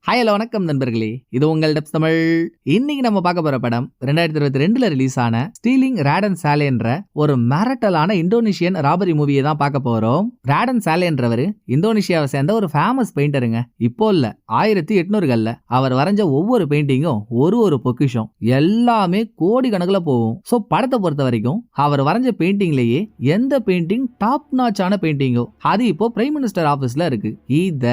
Hi hello வணக்கம் நண்பர்களே, இது உங்கள் டெப்ஸ் தமிழ். இன்னைக்கு நம்ம பார்க்க போற படம் 2022ல ரிலீஸ் ஆன ஸ்டீலிங் ராடன் சாலேன்ற ஒரு மிரட்டலான இந்தோனேஷியன் ராபரி மூவியை தான் பார்க்க போறோம். ராடன் சாலேன்றவர் இந்தோனேஷியாவை சேர்ந்த ஒரு ஃபேமஸ் பெயிண்டருங்க. இப்போ இல்ல 1800கள்ல அவர் வரைஞ்ச ஒவ்வொரு பெயிண்டிங்கும் ஒரு பொக்கிஷம், எல்லாமே கோடி கணக்குல போகும். சோ படத்தை பொறுத்த வரைக்கும் அவர் வரைஞ்ச பெயிண்டிங்லயே எந்த பெயிண்டிங் டாப் நாச்சான பெயிண்டிங்கோ அது இப்போ பிரைம் மினிஸ்டர் ஆபீஸ்ல இருக்கு. இத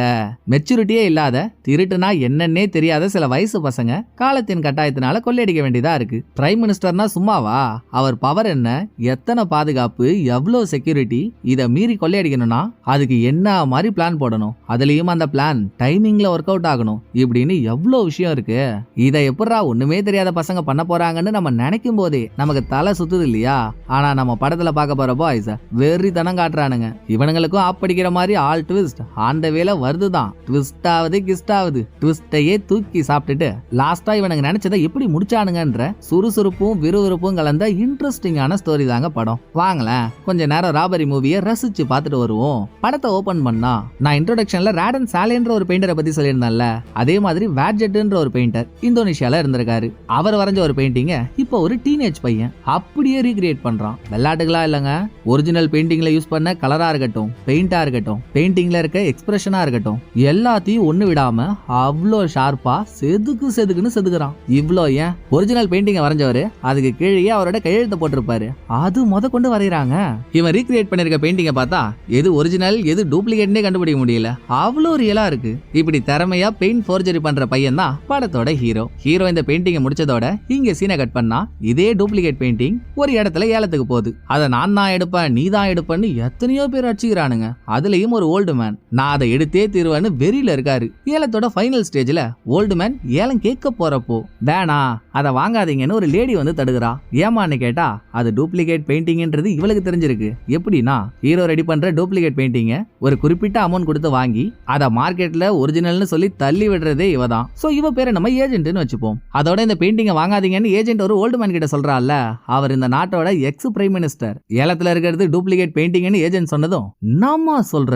மெச்சூரிட்டியே இல்லாத திருட்டுனா என்னன்னே தெரியாத சில வயசு பசங்க காலத்தின் கட்டாயத்தினால கொள்ளையடிக்க வேண்டியதா இருக்கு. பிரைம் மினிஸ்டர்னா சும்மாவா? அவர் பவர் என்ன, எத்தனை பாதுகாப்பு, எவ்வளவு செக்யூரிட்டி, இத மீறி கொள்ளையடிக்கணும்னா அதுக்கு என்ன மாதிரி பிளான் போடணும், அதுலயும் அந்த பிளான் டைமிங்ல ஒர்க் அவுட் ஆகணும், இப்படின்னு எவ்வளவு விஷயம் இருக்கு. இதை எப்படா ஒண்ணுமே தெரியாத பசங்க பண்ண போறாங்கன்னு நம்ம நினைக்கும் போதே நமக்கு தலை சுத்துது இல்லையா? ஆனா நம்ம படத்துல பார்க்க போற பாய்ஸ் வெறி தனம் காட்டுறானுங்க. இவனுங்களுக்கும் ஆப்படிக்கிற மாதிரி ஆல் ட்விஸ்ட் ஆண்ட வேலை வருதுதான். ட்விஸ்ட் ஆகுது கிஸ்ட் ஆகுது, ட்விஸ்டையே தூக்கி சாப்பிட்டுட்டு லாஸ்டா இவனுங்க நினைச்சதை எப்படி முடிச்சானுங்கன்ற சுறுசுறுப்பும் விறுவிறுப்பும் கலந்த இன்ட்ரெஸ்டிங்கான ஸ்டோரி தாங்க படம். வாங்களேன் கொஞ்ச நேரம் ராபரி மூவியை ரசிச்சு பார்த்துட்டு வருவோம். படத்தை ஓபன் பண்ணா நான் இன்ட்ரோடக்ஷன்ல ராடன் சாலேன்ற ஒரு பெயிண்டரை பத்தி சொல்லியிருந்தேன்ல, அதே மாதிரி வேட்ஜெட்ன்ற ஒரு பெயிண்டர் இந்தோனேஷியால இருந்திருக்காரு. அவர் வரைஞ்ச ஒரு பெயிண்டிங்க இப்போ ஒரு டீனேஜ் பையன் அப்படியே ரீக்ரியேட் பண்றான். வெள்ளாட்டுகளா இல்லங்க, ஒரிஜினல் பெயிண்டிங்ல யூஸ் பண்ண கலரா இருக்கட்டும், பெயிண்டா இருக்கட்டும், பெயிண்டிங்ல இருக்க எக்ஸ்பிரஷனா இருக்கட்டும், எல்லாத்தையும் ஒண்ணு விடாம அவ்வளோ ஷார்ப்பா செதுக்குன்னு செதுக்குறான். இவ்வளோ ஏன் ஒரிஜினல் பெயிண்டிங் வரைஞ்சவரு அதுக்கு கீழே அவரோட கையெழுத்து போட்டிருப்பாரு, அது கொண்டு வரைகிறாங்க. இவன் ரீக்ரியேட் பண்ணிருக்க பெயிண்டிங்கை பார்த்தா எது ஒரிஜினல் எது டூப்ளிகேட்னே கண்டுபிடிக்க முடியல, அவ்வளோ ரியலா இருக்கு. இப்படி திறமையா பெயிண்ட் ஃபோர்ஜரி பண்ற பையன் தான் படத்தோட ஹீரோ. இந்த பெயிண்டிங்கை முடிச்சதோட இங்க சீனை கட் பண்ணா இதே டூப்ளிகேட் பெயிண்டிங் ஒரு இடத்துல ஏலத்துக்கு போகுது. அதை நான் தான் எடுப்பேன் நீ தான் எடுப்பேன்னு எத்தனையோ பேர் அடிச்சுக்கிறானுங்க. அதுலயும் ஒரு ஓல்டு மேன் நான் அதை எடுத்தே தீர்வேன்னு வெறியில இருக்காரு. ஏலத்தோட ஃபைனல் ஸ்டேஜ்ல ஓல்டு மேன் ஏலம் கேட்க போறப்போ வேணா அதை வாங்காதீங்கன்னு ஒரு லேடி தடுக்கிறா. ஏமான்னு கேட்டா அது டூப்ளிகேட் பெயிண்டிங்ன்றது இவளுக்கு தெரிஞ்சிருக்கு. எப்படின்னா ஹீரோ ரெடி பண்ற டூப்ளிகேட் பெயிண்டிங்க ஒரு குறிப்பிட்ட அமௌண்ட் கொடுத்து வாங்கி அதை மார்க்கெட்ல ஒரிஜினல்னு சொல்லி தள்ளி விடுறதே இவ தான். சோ இவ பேரை நம்ம ஏஜென்ட்னு வச்சுப்போம். அதோட இந்த பெயிண்டிங்க வாங்காதீங்கன்னு ஏஜென்ட் ஒரு ஓல்டு மேன் கிட்ட சொல்றாள்ல, அவர் இந்த நாட்டோட எக்ஸ் பிரைம் மினிஸ்டர். ஏலத்துல இருக்கிறது டூப்ளிகேட் பெயிண்டிங்னு ஏஜென்ட் சொன்னதும் நம்ம சொல்ற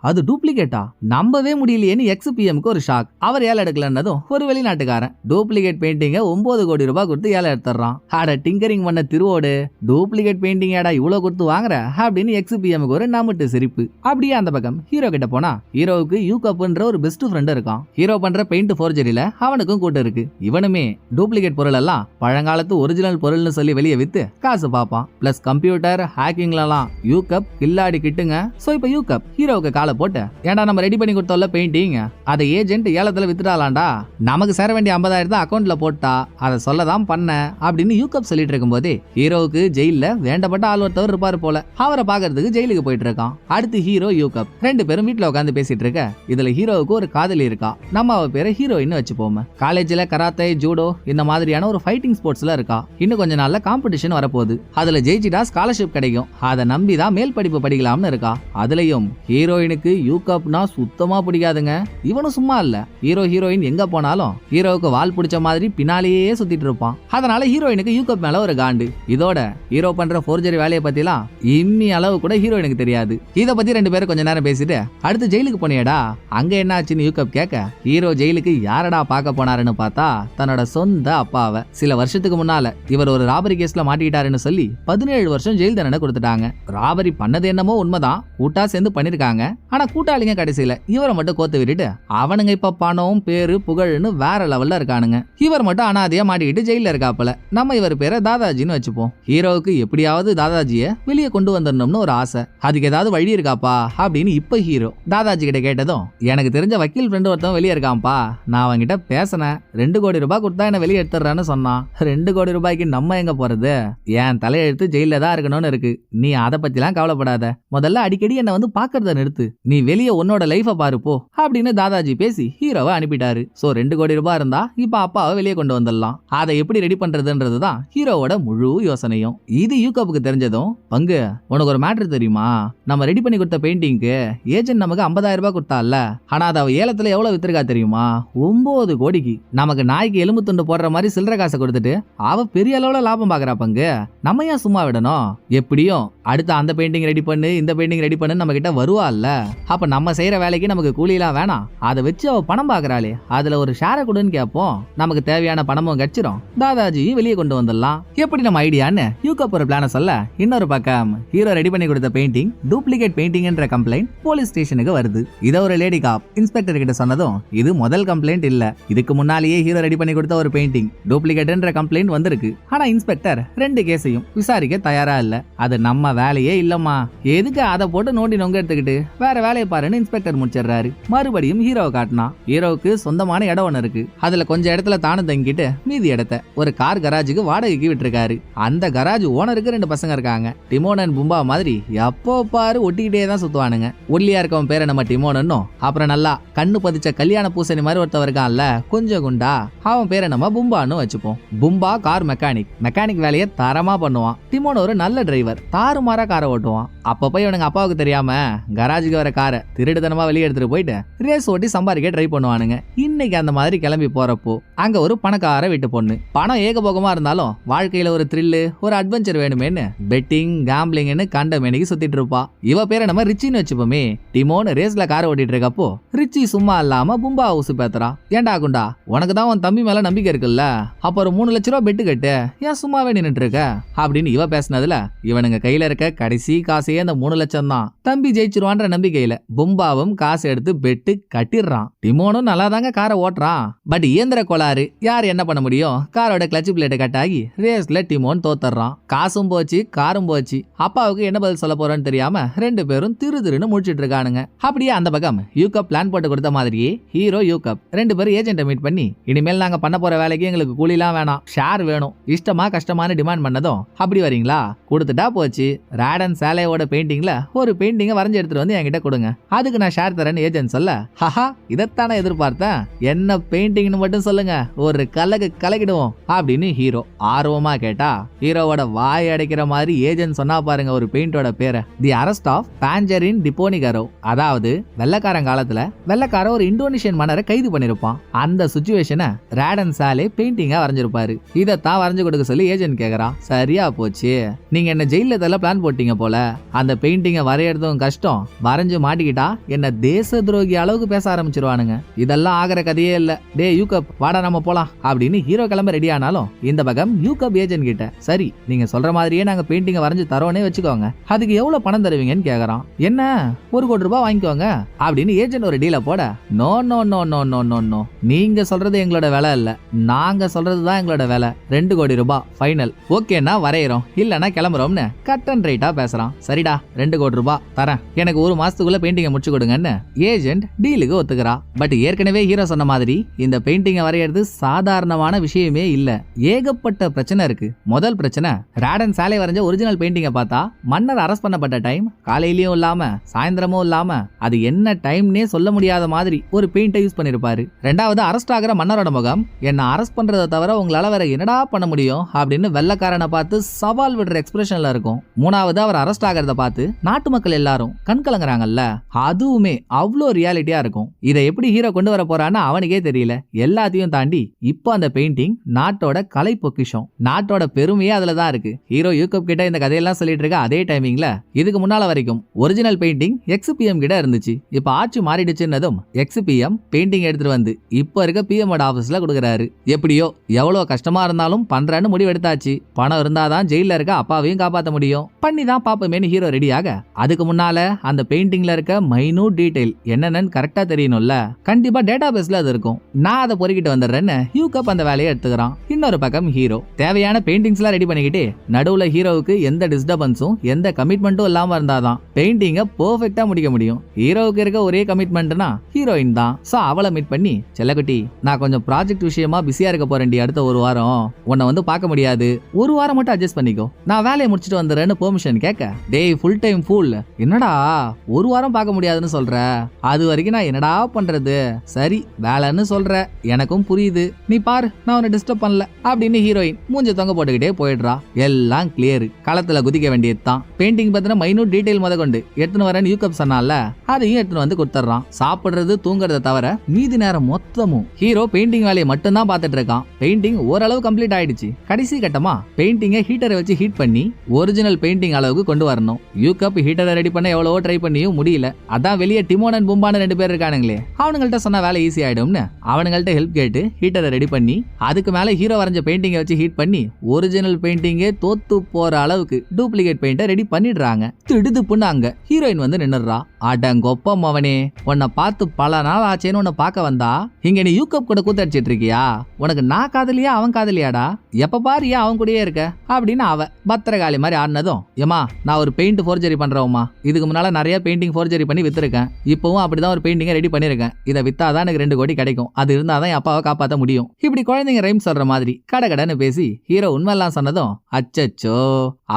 அது டூப்ளிகேட்டா நம்பவே முடியலையேன்னு எக்ஸ் பிஎம்க்கு ஒரு ஷாக். அவர் ஏலம் எடுக்கலன்னதும் ஒரு வெளிநாட்டுக்காரன் டூப்ளிகேட் பெயிண்டிங்க 9 கோடி ரூபாய் கொடுத்து ஏலம் எடுத்துறான். அட டிங்கரிங் பண்ண திருவோடு டூப்ளிகேட் பெயிண்டிங் ஏடா இவ்வளவு கொடுத்து வாங்குற அப்படின்னு எக்ஸ்பிஎம்க்கு ஒரு நமட்டு சிரிப்பு. அப்படியே அந்த பக்கம் ஹீரோ கிட்ட போனா ஹீரோவுக்கு யூகப்ன்ற ஒரு பெஸ்ட் ஃப்ரெண்ட் இருக்கான். ஹீரோ பண்ற பெயிண்ட் ஃபோர்ஜரியில அவனுக்கும் கூட்டம் இருக்கு. இவனுமே டூப்ளிகேட் பொருள் எல்லாம் பழங்காலத்து ஒரிஜினல் பொருள்னு சொல்லி வெளியே வித்து காசு பார்ப்பான். பிளஸ் கம்ப்யூட்டர் ஹேக்கிங்லாம் யூகப் கில்லாடி கிட்டுங்க. சோ இப்ப யூகப் ஹீரோவுக்கு காலை போட்டு ஏன்டா நம்ம ரெடி பண்ணி கொடுத்தோம்ல பெயிண்டிங் அதை ஏஜென்ட் ஏலத்துல வித்துட்டாலாண்டா, நமக்கு சேர வேண்டிய 50,000 அக்கௌண்ட்ல போட்டா அதை சொல்லதான் பண்ண அப்படின்னு யூகப் சொல்லிட்டு இருக்கும் போதே ஹீரோவுக்கு ஜெயில வேண்டப்பட்ட ஆள் ஒருத்தவர் இருப்பாரு போல. அவரை பாக்குறதுக்கு ஜெயிலுக்கு போயிட்டு இருக்கான். அடுத்து ஹீரோ யூகப் ரெண்டு பேரும் வீட்டுல உட்காந்து பேசிட்டு இருக்க. இதுல ஹீரோவுக்கு ஒரு காதலி இருக்கா. நம்ம அவ பேரை ஹீரோயின் வச்சுப்போம். காலேஜ்ல கராத்தே ஜூடோ இந்த மாதிரியான ஒரு ஃபைட்டிங் ஸ்போர்ட்ஸ்ல இருக்கா. இன்னும் கொஞ்ச நாள்ல காம்படிஷன் வரப்போகுது. அதுல ஜெயிச்சிட்டா ஸ்காலர்ஷிப் கிடைக்கும். அதை நம்பிதான் மேல் படிப்பு படிக்கலாம்னு இருக்கா. அதுலயும் ஹீரோயினுக்கு யூகப்னா சுத்தமா பிடிக்காதுங்க. இவனும் சும்மா இல்ல, ஹீரோயின் எங்க போனாலும் ஹீரோவுக்கு வால் பிடிச்ச மாதிரி பின்னாலேயே சுத்திட்டு இருப்பான். அதனால ஹீரோயினுக்கு யூகப் மேல ஒரு காண்டு. இதோட ஹீரோ பண்ற ஃபோர்ஜரி வேலையை பத்திலாம் இம்மி அளவு கூட ஹீரோயினுக்கு தெரியாது. இத பத்தி ரெண்டு பேரும் கொஞ்ச நேரம் பேசிட்டு அடுத்து ஜெயிலுக்கு போனியடா அங்க என்ன ஆச்சுன்னு யூகப் கேட்க, ஹீரோ ஜெயிலுக்கு யாரடா பார்க்க போனாருன்னு பார்த்தா தன்னோட சொந்த அப்பாவை. சில வருஷத்துக்கு முன்னால இவர் ஒரு ராபரி கேஸ்ல மாட்டிக்கிட்டாருன்னு சொல்லி 17 வருஷம் ஜெயில் தண்டனை கொடுத்துட்டாங்க. ராபரி பண்ணது என்னமோ உண்மைதான், கூட்டா சேர்ந்து பண்ணிருக்காங்க. ஆனா கூட்டாளிங்க கடைசியில இவரை மட்டும் கோத்து விட்டுட்டு அவனுங்க இப்ப பணம் பேரு புகழ்னு வேற லெவல்ல இருக்கானுங்க. இவர் மட்டும் அனாதையா மாட்டிக்கிட்டு ஜெயில இருக்காப்பல. நம்ம இவர் பேரை தாதாஜின்னு வச்சுப்போம். ஹீரோவுக்கு எப்படியாவது தாதாஜிய வெளியே கொண்டு வந்துடணும்னு ஒரு ஆசை. அதுக்கு ஏதாவது வழி இருக்காப்பா அப்படின்னு இப்ப ஹீரோ தாதாஜி கிட்ட கேட்டதும், எனக்கு தெரிஞ்ச வக்கீல் ஃப்ரெண்டு ஒருத்தன் வெளியே இருக்கான்ப்பா, நான் அவன்கிட்ட பேசினேன், 2 கோடி ரூபாய் கொடுத்தா என்ன வெளியே எடுத்துறான்னு சொன்னான். 2 கோடி ரூபாய்க்கு நம்ம எங்க போறது, என் தலையெழுத்து ஜெயில தான் இருக்கணும்னு இருக்கு, நீ அதை பத்திலாம் கவலைப்படாத, முதல்ல அடிக்கடி என்ன பாக்குறத நிறுத்து, நீ வெளியே உன்னோட லைஃப பாரு போ அப்படின்னு தாதாஜி பேசி ஹீரோவை அனுப்பிட்டாரு. சோ 2 கோடி ரூபாய் இருந்தா இப்ப அப்பாவை வெளியே கொண்டு வந்துடலாம். அதை எப்படி ரெடி பண்றதுன்றதுதான் ஹீரோவோட முழு யோசனையும். இது யூகப்புக்கு தெரிஞ்சதும், பங்கு உனக்கு ஒரு மேட்டர் தெரியுமா, நம்ம ரெடி பண்ணி கொடுத்த பெயிண்டிங்க்கு ஏஜென்ட் நமக்கு 50,000 ரூபாய் கொடுத்தால, ஆனா அதை ஏலத்துல எவ்வளவு வித்திருக்கா தெரியுமா, 9 கோடிக்கு. நமக்கு நாய்க்கு எலும்பு துண்டு போடுற மாதிரி சில்லற காசை கொடுத்துட்டு அவ பெரிய அளவுல லாபம் பாக்குறா. பங்கு நம்ம ஏன் சும்மா விடணும், எப்படியும் அடுத்த அந்த பெயிண்டிங் ரெடி பண்ணு இந்த பெயிண்டிங் ரெடி பண்ணு நம்ம கிட்ட வருவா இல்ல, அப்ப நம்ம செய்யற வேலைக்கு நமக்கு கூலிலாம் வேணாம், அதை வச்சு அவ பணம் படம் பாக்குறாளே அதுல ஒரு ஷேரை கொடுன்னு கேட்போம். நமக்கு தேவையான பணமும் கச்சிரும், தாதாஜியும் வெளியே கொண்டு வந்துடலாம். எப்படி நம்ம ஐடியான்னு யூகப் ஒரு பிளான சொல்ல, இன்னொரு பக்கம் ஹீரோ ரெடி பண்ணி கொடுத்த பெயிண்டிங் டூப்ளிகேட் பெயிண்டிங் என்ற கம்ப்ளைண்ட் போலீஸ் ஸ்டேஷனுக்கு வருது. இத ஒரு லேடி காப் இன்ஸ்பெக்டர் கிட்ட சொன்னதும், இது முதல் கம்ப்ளைண்ட் இல்ல, இதுக்கு முன்னாலேயே ஹீரோ ரெடி பண்ணி கொடுத்த ஒரு பெயிண்டிங் டூப்ளிகேட் என்ற கம்ப்ளைண்ட் வந்திருக்கு. ஆனா இன்ஸ்பெக்டர் 2 கேஸையும் விசாரிக்க தயாரா இல்ல. அது நம்ம வேலையே இல்லம்மா, எதுக்கு அதை போட்டு நோண்டி நொங்க எடுத்துக்கிட்டு வேற வேலையை பாருன்னு இன்ஸ்பெக்டர் முடிச்சிடுறாரு. மறுபடியும் ஹீரோவை காட்டினா, ஹீரோவுக்கு சொந்தமான இடம் ஒண்ணு இருக்கு. அதுல கொஞ்சம் இடத்துல தானும் தங்கிட்டு மீதி இடத்த ஒரு கார் கராஜுக்கு வாடகைக்கு விட்டுருக்காரு. அந்த கராஜ் ஓனருக்கு 2 பசங்க இருக்காங்க. டிமோன் அண்ட் பும்பா மாதிரி எப்போ பாரு ஒட்டிக்கிட்டே தான் சுத்துவானுங்க. ஒல்லியா இருக்கவன் பேரை நம்ம டிமோனன்னும், அப்புறம் நல்லா கண்ணு பதிச்ச கல்யாண பூசணி மாதிரி ஒருத்தவர் இருக்கான்ல கொஞ்சம் குண்டா, அவன் பேரை நம்ம பும்பான்னு வச்சுப்போம். பும்பா கார் மெக்கானிக் வேலையை தரமா பண்ணுவான். டிமோன் ஒரு நல்ல டிரைவர், தாறுமாறா காரை ஓட்டுவான். அப்பப்போ இவனுங்க அப்பாவுக்கு தெரியாம கராஜுக்கு வர காரை திருடுதனமா வெளியே எடுத்துட்டு போயிட்டு ரேஸ் ஓட்டி சம்பாதிக்க ட்ரை பண்ணுவானுங்க. இன்னைக்கு அந்த மாதிரி கிளம்பி போறப்போ அங்க ஒரு பணக்கார வீட்டு பொண்ணு. பணம் ஏகபோகமா இருந்தாலும் வாழ்க்கையில ஒரு த்ரில்லு ஒரு அட்வென்ச்சர் வேணுமேன்னு பெட்டிங் கேம்பிளிங்னு கண்ட மேனிக்கு சுத்திட்டு இருப்பா. இவ பேரை நம்ம ரிச்சின்னு வச்சுப்போமே. டிமோன் ரேஸ்ல காரை ஓட்டிட்டு இருக்கப்போ ரிச்சி சும்மா இல்லாம பும்பா ஊசு பேத்துறா. ஏண்டா குண்டா, உனக்கு தான் உன் தம்பி மேல நம்பிக்கை இருக்குல்ல, அப்ப ஒரு 3 லட்ச ரூபா பெட்டு கட்டு, ஏன் சும்மாவே நின்னுட்டு இருக்க அப்படின்னு இவ பேசினதுல இவனுங்க கையில இருக்க கடைசி காசையே அந்த 3 லட்சம் தான். தம்பி ஜெயிச்சிருவான்ற நம்பிக்கையில பும்பாவும் காசு எடுத்து பெட்டு கட்டிடுறான். டிமோனும் நல்லா தாங்க காரை ஓட்டுறான். பட் இயந்திர கோளாறு, யார் என்ன பண்ண முடியும், காரோட கிளட்ச் பிளேட்டை கட்டாகி ரேஸ்ல டிமோன் தோத்துறான். காசும் போச்சு காரும் போச்சு. அப்பாவுக்கு என்ன பதில் சொல்ல போறோன்னு தெரியாம 2 பேரும் திருன்னு முடிச்சிட்டு இருக்கானுங்க. அப்படியே அந்த பக்கம் யூகப் பிளான் போட்டு கொடுத்த மாதிரியே ஹீரோ யூகப் 2 பேரும் ஏஜென்ட்டை மீட் பண்ணி, இனிமேல் நாங்க பண்ண போற வேலைக்கு எங்களுக்கு கூலிலாம் வேணாம், ஷேர் வேணும், இஷ்டமா கஷ்டமான டிமாண்ட் பண்ணதும் அப்படி வரீங்களா, கொடுத்துட்டா போச்சு. ராடன் சாலையோட பெயிண்டிங்ல ஒரு பெயிண்டிங்க வரைஞ்சு எடுத்துட்டு வந்து என்கிட்ட கொடுங்க, அதுக்கு நான் ஷேர் தரேன்னு ஏஜென்ட் சொல்ல, ஹஹா இதைத்தானே எதிர்பார்த்தேன், என்ன பெயிண்டிங்னு மட்டும் சொல்லுங்க, ஒரு கலக்கிடுவோம் அப்படின்னு ஹீரோ ஆர்வமா கேட்டா, ஹீரோவோட வாய் அடைக்கிற மாதிரி ஏஜென்ட் சொன்னா பாருங்க ஒரு பெயிண்டோட பேரை, தி அரெஸ்ட் ஆஃப் பாஞ்சரின் டிபோனிகரோ. அதாவது வெள்ளக்காரன் காலத்துல வெள்ளக்கார ஒரு இந்தோனேஷியன் மன்னரை கைது பண்ணிருப்பான். அந்த சுச்சுவேஷனை ராடன் சாலே பெயிண்டிங்கா வரைஞ்சிருப்பாரு. இதைத்தான் வரைஞ்சு கொடுக்க சொல்லி ஏஜென்ட் கேக்குறான். சரியா போச்சு, நீங்க என்ன ஜெயில தள்ள பிளான் போட்டீங்க போல, அந்த பெயிண்டிங்க வரையறதும் கஷ்டம், வரைஞ்சு மாட்டிக்கிட்டா என்ன தேச துரோகி அளவுக்கு பேச ஆரம்பிச்சிருவானுங்க. இதெல்லாம் ஆகிற கதையே இல்ல, டே யூகப் வாடா நம்ம போலாம் அப்படின்னு ஹீரோ கிளம்ப ரெடி ஆனாலும் இந்த பக்கம் யூகப் ஏஜென்ட் கிட்ட, சரி நீங்க சொல்ற மாதிரியே நாங்க பெயிண்டிங்க வரைஞ்சு தரோனே வச்சுக்கோங்க, அதுக்கு எவ்வளவு பணம் தருவீங்கன்னு கேக்குறான். என்ன 1 கோடி ரூபாய் வாங்கிக்கோங்க அப்படின்னு ஏஜென்ட் ஒரு டீல போட, no no no no no no no, நீங்க சொல்றது எங்களோட வேலை இல்ல, நாங்க சொல்றதுதான் எங்களோட வேலை, 2 கோடி ரூபாய் ஃபைனல், ஓகேனா வரையறோம் இல்லனா கிளம்புறோம்னு கட் அண்ட் ரைட்டா பேசுறான். சரிடா 2 கோடி ரூபாய் தரேன், எனக்கு 1 மாசத்துக்குள்ள பெயிண்டிங்கை முடிச்சு கொடுங்கன்னு ஏஜென்ட் டீலுக்கு ஒத்துக்கிறா. பட் ஏற்கனவே ஹீரோ சொன்ன மாதிரி இந்த பெயிண்டிங்கை வரையறது சாதாரணமான விஷயமே இல்ல, ஏகப்பட்ட பிரச்சனை இருக்கு. முதல் பிரச்சனை, ராடன் சாலை வரைஞ்ச ஒரிஜினல் பெயிண்டிங்கை பார்த்தா மன்னர் அரெஸ்ட் பண்ணப்பட்ட டைம் காலையிலயும் இல்லாம சாயந்தரமும் இல்லாம அது என்ன டைம்னே சொல்ல முடியாத மாதிரி ஒரு பெயிண்டை யூஸ் பண்ணிருப்பாரு. ரெண்டாவது, அரெஸ்ட் ஆகிற மன்னரோட முகம், என்ன அரெஸ்ட் பண்றதை தவிர உங்களால வேற என்னடா பண்ண முடியும் அப்படின்னு வெள்ளக்காரனை பார்த்து சவால் விடுற எக்ஸ்பிரஷன்ல இருக்கும். மூணாவது, அவர் அரெஸ்ட் ஆகிறத பார்த்து நாட்டு மக்கள் எல்லாரும் கண் கலங்குறாங்கல்ல, அதுவுமே அவ்வளோ ரியாலிட்டியா இருக்கும். இதை எப்படி ஹீரோ கொண்டு வர போறான்னு அவனுக்கே தெரியல. எல்லாத்தையும் தாண்டி இப்போ அந்த பெயிண்டிங் நாட்டோட கலை பொக்கிஷம், நாட்டோட பெருமையே அதுலதான் இருக்கு. ஹீரோ யூகப் கிட்ட இந்த கதையெல்லாம் சொல்லிட்டு இருக்க அதே டைமிங்ல இதுக்கு முன்னால வரைக்கும் ஒரிஜினல் பெயிண்டிங் எக்ஸ்பிஎம் கிட்ட இருந்துச்சு. இப்ப ஆட்சி மாறிடுச்சுன்னதும் எக்ஸ்பிஎம் பெயிண்டிங் எடுத்துட்டு வந்து இப்ப இருக்க பிஎம் ஆபீஸ்ல கொடுக்கறாரு. எப்படியோ எவ்வளவு கஷ்டமா இருந்தாலும் பண்றேன்னு முடிவு எடுத்தாச்சு. பணம் இருந்தாதான் ஜெயில இருக்க அப்பாவையும் காப்பாற்ற முடியும், பண்ணி தான் பாப்பமேனு ஹீரோ ரெடியாக. அதுக்கு முன்னால அந்த பெயிண்டிங்ல இருக்க மைனூட் டீடைல் என்னன்னு கரெக்டா தெரியணும்ல, கண்டிப்பா டேட்டா பேஸ்ல அது இருக்கும், நான் அதை பொறுக்கிட்டு வந்துடுறேன்னு யூகப் அந்த வேலையை எடுத்துக்கிறான். இன்னொரு பக்கம் ஹீரோ தேவையான பெயிண்டிங்ஸ் எல்லாம் ரெடி பண்ணிக்கிட்டு நடுவுல ஹீரோவுக்கு எந்த டிஸ்டர்பன்ஸும் எந்த கமிட்மெண்ட்டும் இல்லாம இருந்தாதான் பெயிண்டிங்க பெர்ஃபெக்ட்டா முடிக்க முடியும். ஹீரோவுக்கு இருக்க ஒரே கமிட்மெண்ட்னா ஹீரோயின் தான். சோ அவளை மீட் பண்ணி, செல்லக்குட்டி நான் கொஞ்சம் ப்ராஜெக்ட் விஷயமா பிஸியா இருக்க போறேன்டி, அடுத்த 1 வாரம் உன்னை வந்து பார்க்க முடியாது, 1 வாரம் மட்டும் அட்ஜஸ்ட் பண்ணிக்கோ, நான் வேலையை முடிச்சுட்டு வந்துடுறேன்னு பெர்மிஷன் கேட்க, டேய் ஃபுல் டைம் ஃபுல், என்னடா 1 வாரம் பார்க்க முடியாதுன்னு சொல்ற, அது வரைக்கும் நான் என்னடா பண்றது, சரி வேலைன்னு சொல்ற எனக்கும் புரியுது, நீ பாரு நான் உன்னை டிஸ்டர்ப் பண்ணல அப்படின்னு ஹீரோயின் மூஞ்ச தொங்க போட்டுக்கிட்டே போயிடுறா. எல்லாம் கிளியர், களத்துல குதிக்க வேண்டியதுதான். பெயிண்டிங் பத்தின மைனூட் டீடைல் முத கொண்டு எடுத்துன்னு வரேன்னு யூகப் சொன்னால அதையும் எடுத்துன்னு வந்து கொடுத்துறான். சாப்பிடுறது தூங்குறத தவிர மீதி நேரம் மொத்தமும் ஹீரோ பெயிண்டிங் வேலையை மட்டும் தான் பார்த்துட்டு இருக்கான். பெயிண்டிங் ஓரளவு கம்ப்ளீட் ஆயிடுச்சு. கடைசி கட்டமா பெயிண்டிங்கை ஹீட்டரை வச்சு ஹீட் பண்ணி ஒரிஜினல் பெயிண்டிங் அளவுக்கு கொண்டு வரணும். யூகப் ஹீட்டரை ரெடி பண்ண எவ்வளவோ ட்ரை பண்ணியும் முடியல. அதான் வெளியே டிமோன் அண்ட் பும்பான்னு 2 பேர் இருக்கானுங்களே, அவனுங்கள்ட்ட இவங்கள்ட்ட சொன்ன வேலை ஈஸி ஆயிடும்னு அவனுங்கள்ட்ட ஹெல்ப் கேட்டு ஹீட்டரை ரெடி பண்ணி அதுக்கு மேல ஹீரோ வரைஞ்ச பெயிண்டிங்கை வச்சு ஹீட் பண்ணி ஒரிஜினல் பெயிண்டிங்கே தோத்து போற அளவுக்கு டூப்ளிகேட் பெயிண்டை ரெடி பண்ணிடுறாங்க. திடுதுப்புன்னு அங்க ஹீரோயின் வந்து நின்னுறா. அடங்கொப்பம் அவனே, உன்னை பார்த்து பல நாள் ஆச்சேன்னு உன்னை பார்க்க வந்தா இங்க நீ யூகப் கூட கூத்தடிச்சிட்டு இருக்கியா? உனக்கு நான் காதலியா அவன் காதலியாடா? எப்ப பாரு ஏன் அவன் கூடயே இருக்க அப்படின்னு அவ பத்திரகாளி மாதிரி ஆடினதும், ஏமா நான் ஒரு பெயிண்ட் ஃபோர்ஜரி பண்றவமா, இதுக்கு முன்னால நிறைய பெயிண்டிங் ஃபோர்ஜரி பண்ணி வித்துருக்கேன், இப்பவும் அப்படிதான் ஒரு பெயிண்டிங்கை ரெடி பண்ணிருக்கேன், இதை வித்தாதான் எனக்கு 2 கோடி கிடைக்கும், அது இருந்தாதான் என் அப்பாவை காப்பாற்ற முடியும். இப்படி குழந்தைங்க ரைம் சொல்ற மாதிரி கடகடன்னு பேசி ஹீரோ உண்மையெல்லாம் சொன்னதும், அச்சச்சோ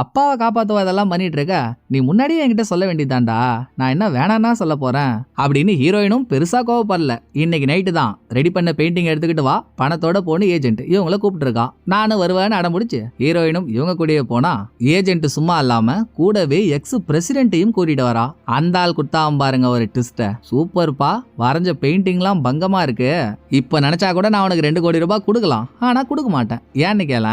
அப்பாவை காப்பாத்துவதெல்லாம் பண்ணிட்டு இருக்க, நீ முன்னாடியே என்கிட்ட சொல்ல வேண்டியதாண்டா, நான் என்ன வேணான்னா சொல்ல போறேன் அப்படின்னு ஹீரோயினும் பெருசா கோவப்படல. இன்னைக்கு நைட்டு தான் ரெடி பண்ண பெயிண்டிங் எடுத்துக்கிட்டு வா, பணத்தோட போன ஏஜென்ட் இவங்கள கூப்பிட்டு இருக்கான். நானும் வருவேன்னு அடம்பிடிச்சு ஹீரோயினும் இவங்க கூடயே போனா ஏஜென்ட் சும்மா இல்லாம கூடவே எக்ஸ் பிரசிடென்ட்டையும் கூட்டிட்டு வரா. அந்த ஆள் குட்டாம் பாருங்க ஒரு ட்விஸ்ட, சூப்பர்ப்பா, வரைஞ்ச பெயிண்டிங்லாம் பங்கமா இருக்கு, இப்ப நினைச்சா கூட நான் உனக்கு 2 கோடி ரூபாய் கொடுக்கலாம், ஆனா கொடுக்க மாட்டேன். ஏன்னு கேள,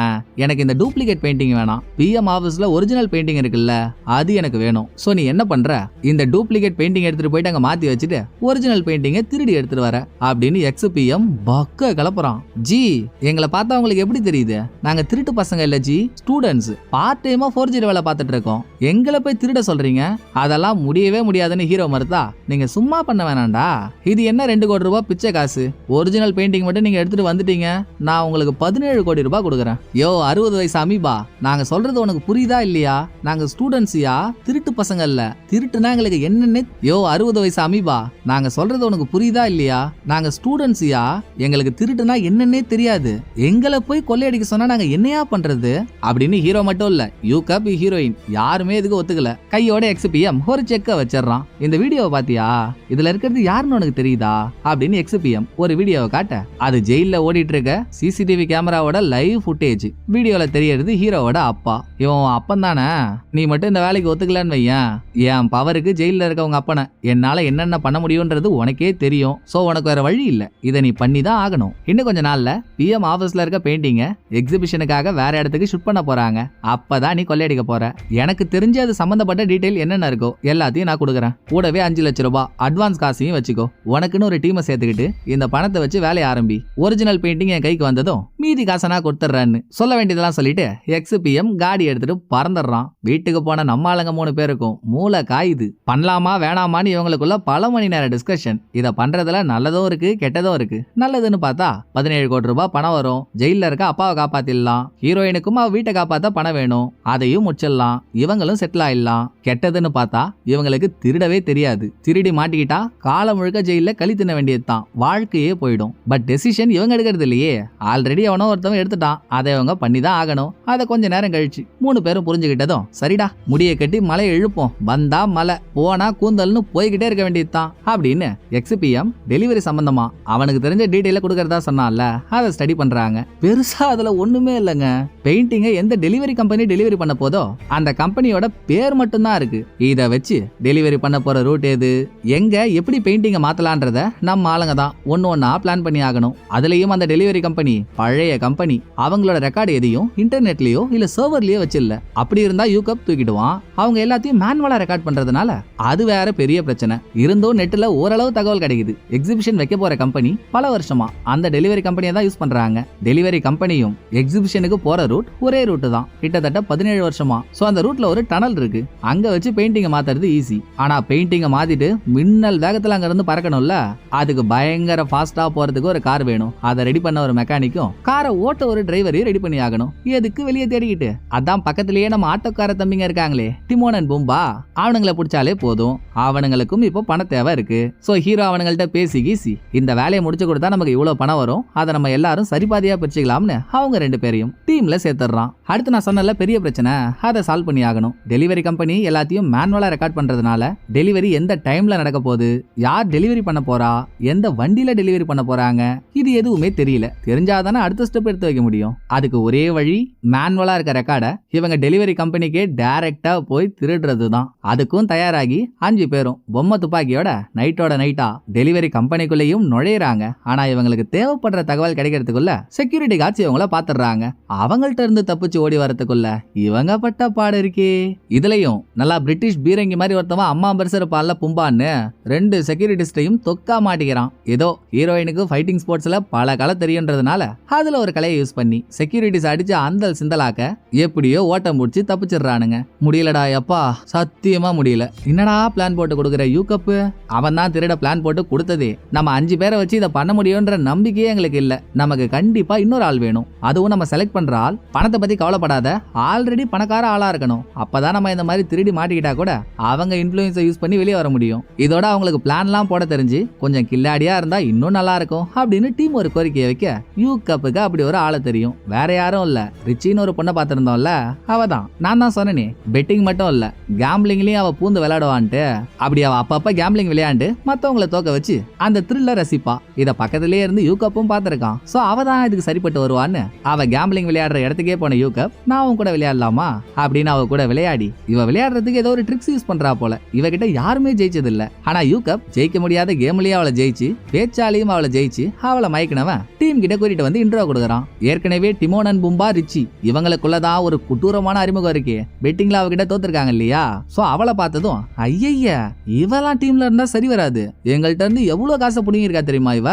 எனக்கு இந்த டூப்ளிகேட் பெயிண்டிங் வேணாம், பிஎம் ஆபீஸ்ல ஒரிஜினல் பெயிண்டிங் இருக்குல்ல அது எனக்கு வேணும். சோ நீ என்ன பண்ற, இந்த டூப்ளிகேட் பெயிண்டிங் எடுத்துட்டு போயிட்டு அங்க மாத்தி வச்சுட்டு ஒரிஜினல் பெயிண்டிங்கை திருடி எடுத்துட்டு வர அப்படின்னு எக்ஸ் பிஎம் பக்க கலப்புறான். ஜி எங்களை பார்த்தா உங்களுக்கு எப்படி தெரியுது, நாங்க திருட்டு பசங்க இல்ல ஜி, ஸ்டூடெண்ட்ஸ், பார்ட் டைமா ஃபோர்ஜரி வேலை பார்த்துட்டு இருக்கோம், எங்களை போய் திருட சொல்றீங்க, அதெல்லாம் முடியவே முடியாதுன்னு ஹீரோ மறுத்தா, நீங்க சும்மா பண்ண வேணாண்டா, இது என்ன 2 கோடி ரூபாய் பிச்சை காசு, ஒரிஜினல் பெயிண்டிங் மட்டும் நீங்க எடுத்துட்டு வந்துட்டீங்க, நான் உங்களுக்கு 17 கோடி ரூபாய் கொடுக்குறேன். யோ 60 வயசு அமீபா, நாங்க சொல்றது உனக்கு புரியுதா இல்லையா, நாங்க ஸ்டூடெண்ட்ஸ்யா, திருட்டு பசங்க இல்ல, திருட்டுனா எங்களுக்கு என்னன்னு. யோ 60 வயசு அமீபா, நாங்க சொல்றது உனக்கு புரியுதா இல்லையா, நாங்க ஸ்டூடெண்ட்ஸ்யா, எங்களுக்கு திருட்டுனா என்னன்னே தெரியாது, எங்களை போய் கொள்ளையடிக்க சொன்னா நாங்க என்னையா பண்றது அப்படின்னு ஹீரோ மட்டும் இல்ல யூகப் ஹீரோயின் யாருமே இதுக்கு ஒத்துக்கல. கையோட எக்ஸ்பிஎம் ஒரு செக்க வச்சிடறான். இந்த வீடியோவை பாத்தியா, இதுல இருக்கிறது யாருன்னு உனக்கு தெரியுதா அப்படின்னு எக்ஸ்பிஎம் ஒரு வீடியோவை காட்ட, அது ஜெயில ஓடிட்டு இருக்க சிசிடிவி கேமராவோட லைவ் ஃபுட்டேஜ். வீடியோல தெரியறது ஹீரோவோட அப்பா. இவன் அப்பன் தானே, நீ மட்டும் இந்த வேலைக்கு ஒத்துக்கலன்னு வையன், என் பவருக்கு ஜெயில இருக்கவங்க அப்பனை என்னால என்னென்ன பண்ண முடியும்ன்றது உனக்கே தெரியும், சோ உனக்கு வேற வழி இல்ல, இதை நீ பண்ணி தான் ஆகணும். இன்னும் கொஞ்ச நாள்ல பிஎம் ஆபீஸ்ல இருக்க பெயிண்டிங்க எக்ஸிபிஷனுக்காக வேற இடத்துக்கு ஷூட் பண்ண போறாங்க, அப்பதான் நீ கொள்ளையடிக்க போற. எனக்கு தெரிஞ்ச அது சம்பந்தப்பட்ட டீடைல் என்னென்ன இருக்கோ எல்லாத்தையும் நான் கொடுக்குறேன், கூடவே 5 லட்சம் ரூபாய் அட்வான்ஸ் காசையும் வச்சுக்கோ, உனக்குன்னு ஒரு டீமை சேர்த்துக்கிட்டு இந்த பணத்தை வச்சு வேலையை ஆரம்பி, ஒரிஜினல் பெயிண்டிங் என் கைக்கு வந்ததும் மீதி காசை நான் கொடுத்துட்றேன்னு சொல்ல வேண்டியதெல்லாம் சொல்லிட்டு எக்ஸ்பிஎம் காடி எடுத்துட்டு பறந்துடுறான். வீட்டுக்கு போன நம்ம ஆளுங்க 3 பேருக்கும் மூளை காயுது, பண்ணலாமா வேணாமான்னு இவங்களுக்குள்ள பல மணி நேர டிஸ்கஷன். இத பண்றதுல நல்லதும் இருக்கு கெட்டதும் இருக்கு. நல்லதுன்னு பார்த்தா 17 கோடி ரூபாய் பணம் வரும், ஜெயில இருக்க அப்பாவை காப்பாத்திடலாம், ஹீரோயினுக்கும் அவ வீட்டை காப்பாத்த பணம் வேணும், அதையும் முடிச்சிடலாம், இவங்களும் செட்டில் ஆயிடலாம். கெட்டதுன்னு பார்த்தா இவங்களுக்கு திருடவே தெரியாது, திருடி மாட்டிக்கிட்டா காலம் முழுக்க ஜெயில கழி தின்ன வேண்டியதுதான், வாழ்க்கையே போயிடும். பட் டெசிஷன் இவங்க எடுக்கிறது இல்லையே, ஆல்ரெடி அவனோ ஒருத்தவன் எடுத்துட்டான், அதை இவங்க பண்ணி தான் ஆகணும். அதை கொஞ்ச நேரம் கழிச்சு 3 பேரும் புரிஞ்சுக்கிட்டதும், சரிடா முடியை கட்டி மலையை இழுப்போம், வந்தா மலை போனா கூந்தல்னு போய்கிட்டே இருக்க வேண்டியதுதான் அப்படின்னு எக்ஸ்பிஎம் டெலிவரி சம்பந்தமா அவனுக்கு தெரிஞ்ச டீடைல கொடுக்கறதா சொன்னால அதை ஸ்டடி பண்றாங்க. பெருசா அதுல ஒண்ணுமே இல்லைங்க, பெயிண்டிங்கை எந்த டெலிவரி கம்பெனி டெலிவரி பண்ண போதோ அந்த கம்பெனியோட பேர் மட்டும்தான் இருக்கு. இதை வச்சு டெலிவரி பண்ண போற ரூட் எது, எங்க எப்படி பெயிண்டிங்கை மாத்தலான்றத நம்ம ஆளுங்க தான் ஒன்னா பிளான் பண்ணி ஆகணும். அதுலயும் அந்த டெலிவரி கம்பெனி பழைய கம்பெனி, அவங்களோட ரெக்கார்டு எதையும் இன்டர்நெட்லயோ இல்ல சர்வர்லயோ வச்சில்ல, அப்படி இருந்தா யூகப் தூக்கிடுவான். அவங்க எல்லாத்தையும் மேனுவலா ரெக்கார்ட் பண்றதுனால அது வேற பெரிய பிரச்சனை. இருந்தும் நெட்ல ஓரளவு தகவல் கிடைக்குது. எக்ஸிபிஷன் வைக்க போற கம்பெனி பல வருஷமா அந்த டெலிவரி கம்பெனியை தான் யூஸ் பண்றாங்க. டெலிவரி கம்பெனியும் எக்ஸிபிஷனுக்கு போற ரூட் ஒரே ரூட் தான், கிட்டத்தட்ட 17 வருஷமா. சோ அந்த ரூட்ல ஒரு டனல் இருக்கு, அங்க வச்சு பெயிண்டிங்கை மாத்துறது ஈஸி. ஆனா பெயிண்டிங்கை மாத்திட்டு மின்னல் வேகத்துல அங்க இருந்து பறக்கணும்ல, அதுக்கு பயங்கர ஃபாஸ்டா போறதுக்கு ஒரு கார் வேணும். அதை ரெடி பண்ண ஒரு மெக்கானிக்கும் காரை ஓட்ட ஒரு டிரைவரையும் ரெடி பண்ணி ஆகணும். எதுக்கு வெளியே தேடிக்கிட்டு, அதான் பக்கத்திலேயே நம்ம ஆட்டோக்கார தம்பிங்க இருக்காங்களே டிமோன் அண்ட் பூம்பா, அவனுங்களை பிடிச்சாலே போதும். அவனுங்களுக்கும் இப்போ பண தேவை இருக்கு. சோ ஹீரோ அவனுங்கள்ட்ட பேசி கீசி இந்த வேலையை முடிச்சு கொடுத்தா நமக்கு இவ்வளவு பணம் வரும், அதை நம்ம எல்லாரும் சரிபாதியா பிரிச்சுக்கலாம்னு அவங்க 2 பேரையும் டீம்ல சேர்த்துறான். அடுத்து நான் சொன்னல பெரிய பிரச்சனை, அதை சால்வ் பண்ணி ஆகணும். டெலிவரி கம்பெனி எல்லாத்தையும் மேனுவலா ரெக்கார்ட் பண்றதுனால டெலிவரி எந்த டைம்ல நடக்க போகுது, யார் டெலிவரி பண்ண போறா, எந்த வண்டியில டெலிவரி பண்ண போறாங்க, இது எதுவுமே தெரியல. தெரிஞ்சாதானே அடுத்த அடுத்த ஸ்டெப் எடுத்து வைக்க முடியும்? அதுக்கு ஒரே வழி மேனுவலா இருக்க ரெக்கார்டை இவங்க டெலிவரி கம்பெனிக்கே டைரக்டா போய் திருடுறது தான். அதுக்கும் தயாராகி 5 பேரும் பொம்மை துப்பாக்கியோட நைட்டோட நைட்டா டெலிவரி கம்பெனிக்குள்ளேயும் நுழையிறாங்க. ஆனா இவங்களுக்கு தேவைப்படுற தகவல் கிடைக்கிறதுக்குள்ள செக்யூரிட்டி காட்சி இவங்கள பாத்துறாங்க. அவங்கள்ட்ட இருந்து தப்பிச்சு ஓடி வரதுக்குள்ள இவங்க பட்ட பாடு இருக்கே. இதுலயும் நல்லா பிரிட்டிஷ் பீரங்கி மாதிரி ஒருத்தவன் அம்மா பெருசர் பால்ல பும்பான்னு 2 செக்யூரிட்டிஸ்டையும் தொக்கா மாட்டிக்கிறான். ஏதோ ஹீரோயினுக்கு ஃபைட்டிங் ஸ்போர்ட்ஸ்ல பல கலை தெரியுன்றதுனால அதுல ஒரு கலையை யூஸ் பண்ணி செக்யூரிட்டிஸ் அடிச்சு அந்தல் சிந்தலாக்க எப்படியோ ஓட்டம் முடிச்சு தப்பிச்சிடுறானுங்க. முடியலடா எப்பா, சத்தியமா முடியல. என்னடா பிளான் போட்டு கொடுக்குற யூகப்பு? அவன் தான் திருட பிளான் போட்டு கொடுத்ததே. நம்ம 5 பேரை வச்சு இதை பண்ண முடியும்ன்ற நம்பிக்கையே எங்களுக்கு இல்ல. நமக்கு கண்டிப்பா இன்னொரு ஆள் வேணும். அதுவும் நம்ம செலக்ட் பண்ற ஆள் பணத்தை பத்தி கவலைப்படாத ஆல்ரெடி பணக்கார ஆளா இருக்கணும். அப்பதான் நம்ம இந்த மாதிரி திருடி மாட்டிக்கிட்டா கூட அவங்க இன்ஃப்ளூயன்ஸை யூஸ் பண்ணி வெளியே வர முடியும். இதோட அவங்களுக்கு பிளான்லாம் போட தெரிஞ்சு கொஞ்சம் கில்லாடியா இருந்தா இன்னும் நல்லா இருக்கும் அப்படின்னு டீம் ஒரு கோரிக்கையை வைக்க யூகப்புக்கு அப்படி ஒரு ஆளை தெரியும். வேற யாரும் இல்ல, ரிச்சின்னு ஒரு பொண்ணை பார்த்திருந்தோம்ல, அவதான். நான் தான் சொன்னேனே, பெட்டிங் மட்டும் இல்ல கேம்பிளிங்லயும் அவ பூந்து விளையாடுவான்ட்டு. அப்படி அவ அப்பப்ப கேம்பிளிங் விளையாண்டு மத்தவங்களை தோக்க வச்சு அந்த த்ரில்ல ரசிப்பா. இத பக்கத்திலேயே இருந்து யூகப்பும் பார்த்திருக்கான். சோ அவதான் இதுக்கு சரிப்பட்டு வருவான்னு அவ கேம்பிளிங் விளையாடுற இடத்துக்கே போன யூகப், நான் அவன் கூட விளையாடலாமா அப்படின்னு அவ கூட விளையாடி இவ விளையாடுறதுக்கு ஏதோ ஒரு ட்ரிக்ஸ் யூஸ் பண்றா போல. இவகிட்ட யாருமே ஜெயிச்சது இல்ல. ஆனா யூகப் ஜெயிக்க முடியாத கேம்லயே அவளை ஜெயிச்சு பேச்சாலையும் அவளை ஜெயிச்சு அவளை மயக்கினவன் டீம் கிட்ட கூட்டிட்டு வந்து இன்ட்ரோ கொடுக்குறான். ஏற்கனவே டிமோன் அண்ட் பும்பா ரிச்சி இவங்களுக்குள்ளதான் ஒரு கொடூரமான அறிமுகம் இருக்கு. பெட்டிங்ல அவகிட்ட தோத்துருக்காங்க இல்லையா? சோ அவளை பார்த்ததும் ஐய இவெல்லாம் டீம்ல இருந்தா சரி வராது, எங்கள்கிட்ட இருந்து எவ்வளவு காசை புடிங்கி இருக்கா தெரியுமா இவ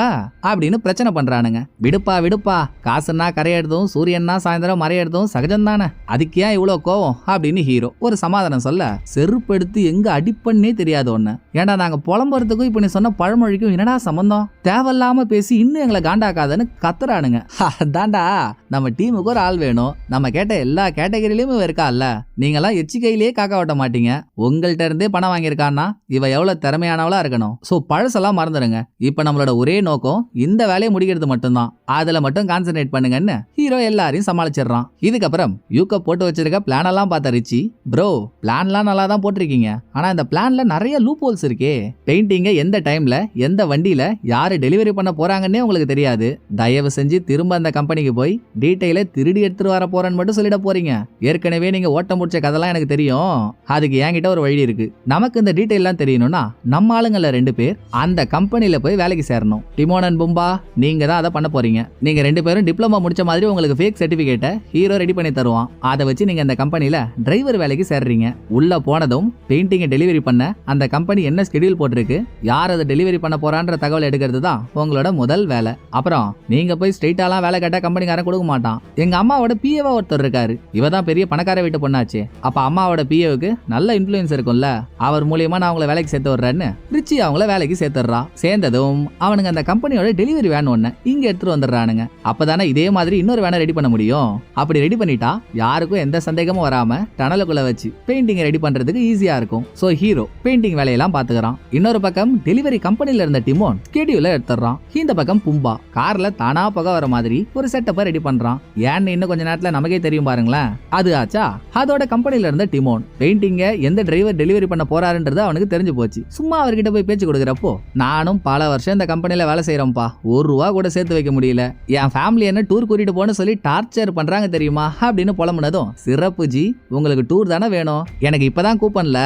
அப்படின்னு பிரச்சனை பண்றானுங்க. விடுப்பா விடுப்பா, காசுன்னா கரையெடுத்தும் சூரியன்னா சாயந்தரம் மறையெடுத்தும் சகஜம் தானே, அதுக்கு ஏன் இவ்வளவு கோவம் அப்படின்னு ஹீரோ ஒரு சமாதானம் சொல்ல, செருப்பு எடுத்து எங்க அடிப்பண்ணே தெரியாது ஒண்ணு. ஏன்டா நாங்க புலம்புறதுக்கும் இப்ப நீ சொன்ன பழமொழிக்கும் என்னடா சம்பந்தம்? தேவையில்லாம பேசி இன்னும் எங்களை காண்டாக்காதன்னு கத்துறானுங்க. அதான்டா நம்ம டீமுக்கு ஒரு ஆள் வேணும். நம்ம கேட்ட எல்லா கேட்டகரியிலயும் இருக்கால, நீங்க எல்லாம் எச்சிக்கையிலேயே காக்கா ஓட்ட மாட்டீங்க. உங்கள்கிட்ட இருந்தே பணம் வாங்கியிருக்கான்னா இவ எவ்வளவு திறமையானவளா இருக்கணும். சோ பழசெல்லாம் மறந்துடுங்க. இப்ப நம்மளோட ஒரே நோக்கம் இந்த வேலையை முடிக்கிறது மட்டும்தான். அதுல மட்டும் கான்சென்ட்ரேட் பண்ணுங்கன்னு ஹீரோ எல்லாரையும் சமாளிச்சிடறான். இதுக்கப்புறம் யூகப் போட்டு வச்சிருக்க பிளான் எல்லாம் பார்த்த ரிச்சி, ப்ரோ பிளான்லாம் நல்லா தான் போட்டிருக்கீங்க, ஆனா இந்த பிளான்ல நிறைய லூப் ஹோல்ஸ் இருக்கே. பெயிண்டிங்க எந்த டைம்ல எந்த வண்டியில யாரு டெலிவரி பண்ண போறாங்கன்னே உங்களுக்கு தெரியாது. தயவு செஞ்சு திரும்ப அந்த கம்பெனிக்கு போய் டீடைல திருடி எடுத்துட்டு வர போறேன்னு மட்டும் சொல்லிட போறீங்க. ஏற்கனவே நீங்க ஓட்ட முடிச்ச கதெல்லாம் எனக்கு தெரியும். அதுக்கு என்கிட்ட ஒரு வழி இருக்கு. நமக்கு இந்த டீடைல்லாம் தெரியணும்னா நம்ம ஆளுங்கள 2 பேர் அந்த கம்பெனில போய் வேலைக்கு சேரணும். டிமோன் அண்ட் பும்பா நீங்க தான் அதை பண்ண போறீங்க. நீங்க 2 பேரும் டிப்ளமா முடிச்ச மாதிரி உங்களுக்கு ஃபேக் சர்டிபிகேட்டை ஹீரோ ரெடி பண்ணி தருவான். அதை வச்சு நீங்க அந்த கம்பெனில டிரைவர் வேலைக்கு சேர்றீங்க. உள்ள போனதும் பெயிண்டிங்கை டெலிவரி பண்ண அந்த கம்பெனி என்ன ஸ்கெடியூல் போட்டிருக்கு, யார் அதை டெலிவரி பண்ண போறான்ற தகவல் எடுக்கிறது தான் உங்களோட முதல் வேலை. அப்புறம் நீங்க போய் ஸ்ட்ரெயிட்டாலாம் வேலை கேட்டா கம்பெனிக்காரன் கொடுக்க மாட்டான். எங்க அம்மாவோட பிஏவா ஒருத்தர் இருக்காரு, இவதான் பெரிய பணக்கார வீட்டு பொண்ணாச்சு. அப்ப அம்மாவோட பிஏவுக்கு நல்ல இன்ஃப்ளூயன்ஸ் இருக்கும்ல, அவர் மூலியமா நான் அவங்கள வேலைக்கு சேர்த்து வர்றேன்னு ரிச்சி அவங்கள வேலைக்கு சேர்த்துறா. சேர்ந்ததும் அவனுங்க அந்த கம்பெனியோட டெலிவரி வேன் ஒண்ணு இங்க எடுத்துட்டு வந்துடுறானுங்க. அப்பதானே இதே மாதிரி இன்னொரு வேனை ரெடி பண்ண முடியும். அப்படி ரெடி பண்ணிட்டா யாருக்கும் எந்த சந்தேகமும் வராம டனலுக்குள்ள வச்சு பெயிண்டிங் ரெடி பண்றதுக்கு ஈஸியா இருக்கும். சோ ஹீரோ பெயிண்டிங் வேலையெல்லாம் பாத்துக்கிறான். இன்னொரு பக்கம் டெலிவரி கம்பெனில இருந்த டிமோன் ஸ்கெடியூல எடுத்துறான். இந்த பக்கம் பும்பா கார்ல தானா புகை வர மாதிரி ஒரு செட்டப்பை ரெடி பண்றான். ஏன்னு இன்னும் கொஞ்ச நேரத்துல நமக்கே தெரியும் பாருங்களேன். அது ஆச்சா, அதோட கம்பெனில இருந்த டிமோன் பெயிண்டிங்க எந்த டிரைவர் டெலிவரி பண்ண போறாருன்றது அவனுக்கு தெரிஞ்சு போச்சு. சும்மா அவர்கிட்ட போய் பேச்சு கொடுக்குறப்போ, நானும் பல வருஷம் இந்த கம்பெனில வேலை செய்யறேன்ப்பா, ₹1 கூட சேர்த்து வைக்க முடியல, என் ஃபேமிலி என்ன டூர் கூட்டிட்டு போன்னு சொல்லி டார்ச்சர் பண்றாங்க தெரியுமா அப்படின்னு புலம்புனதும், சிறப்பு ஜி, உங்களுக்கு டூர் தானே வேணும், எனக்கு இப்பதான் கூப்பன்ல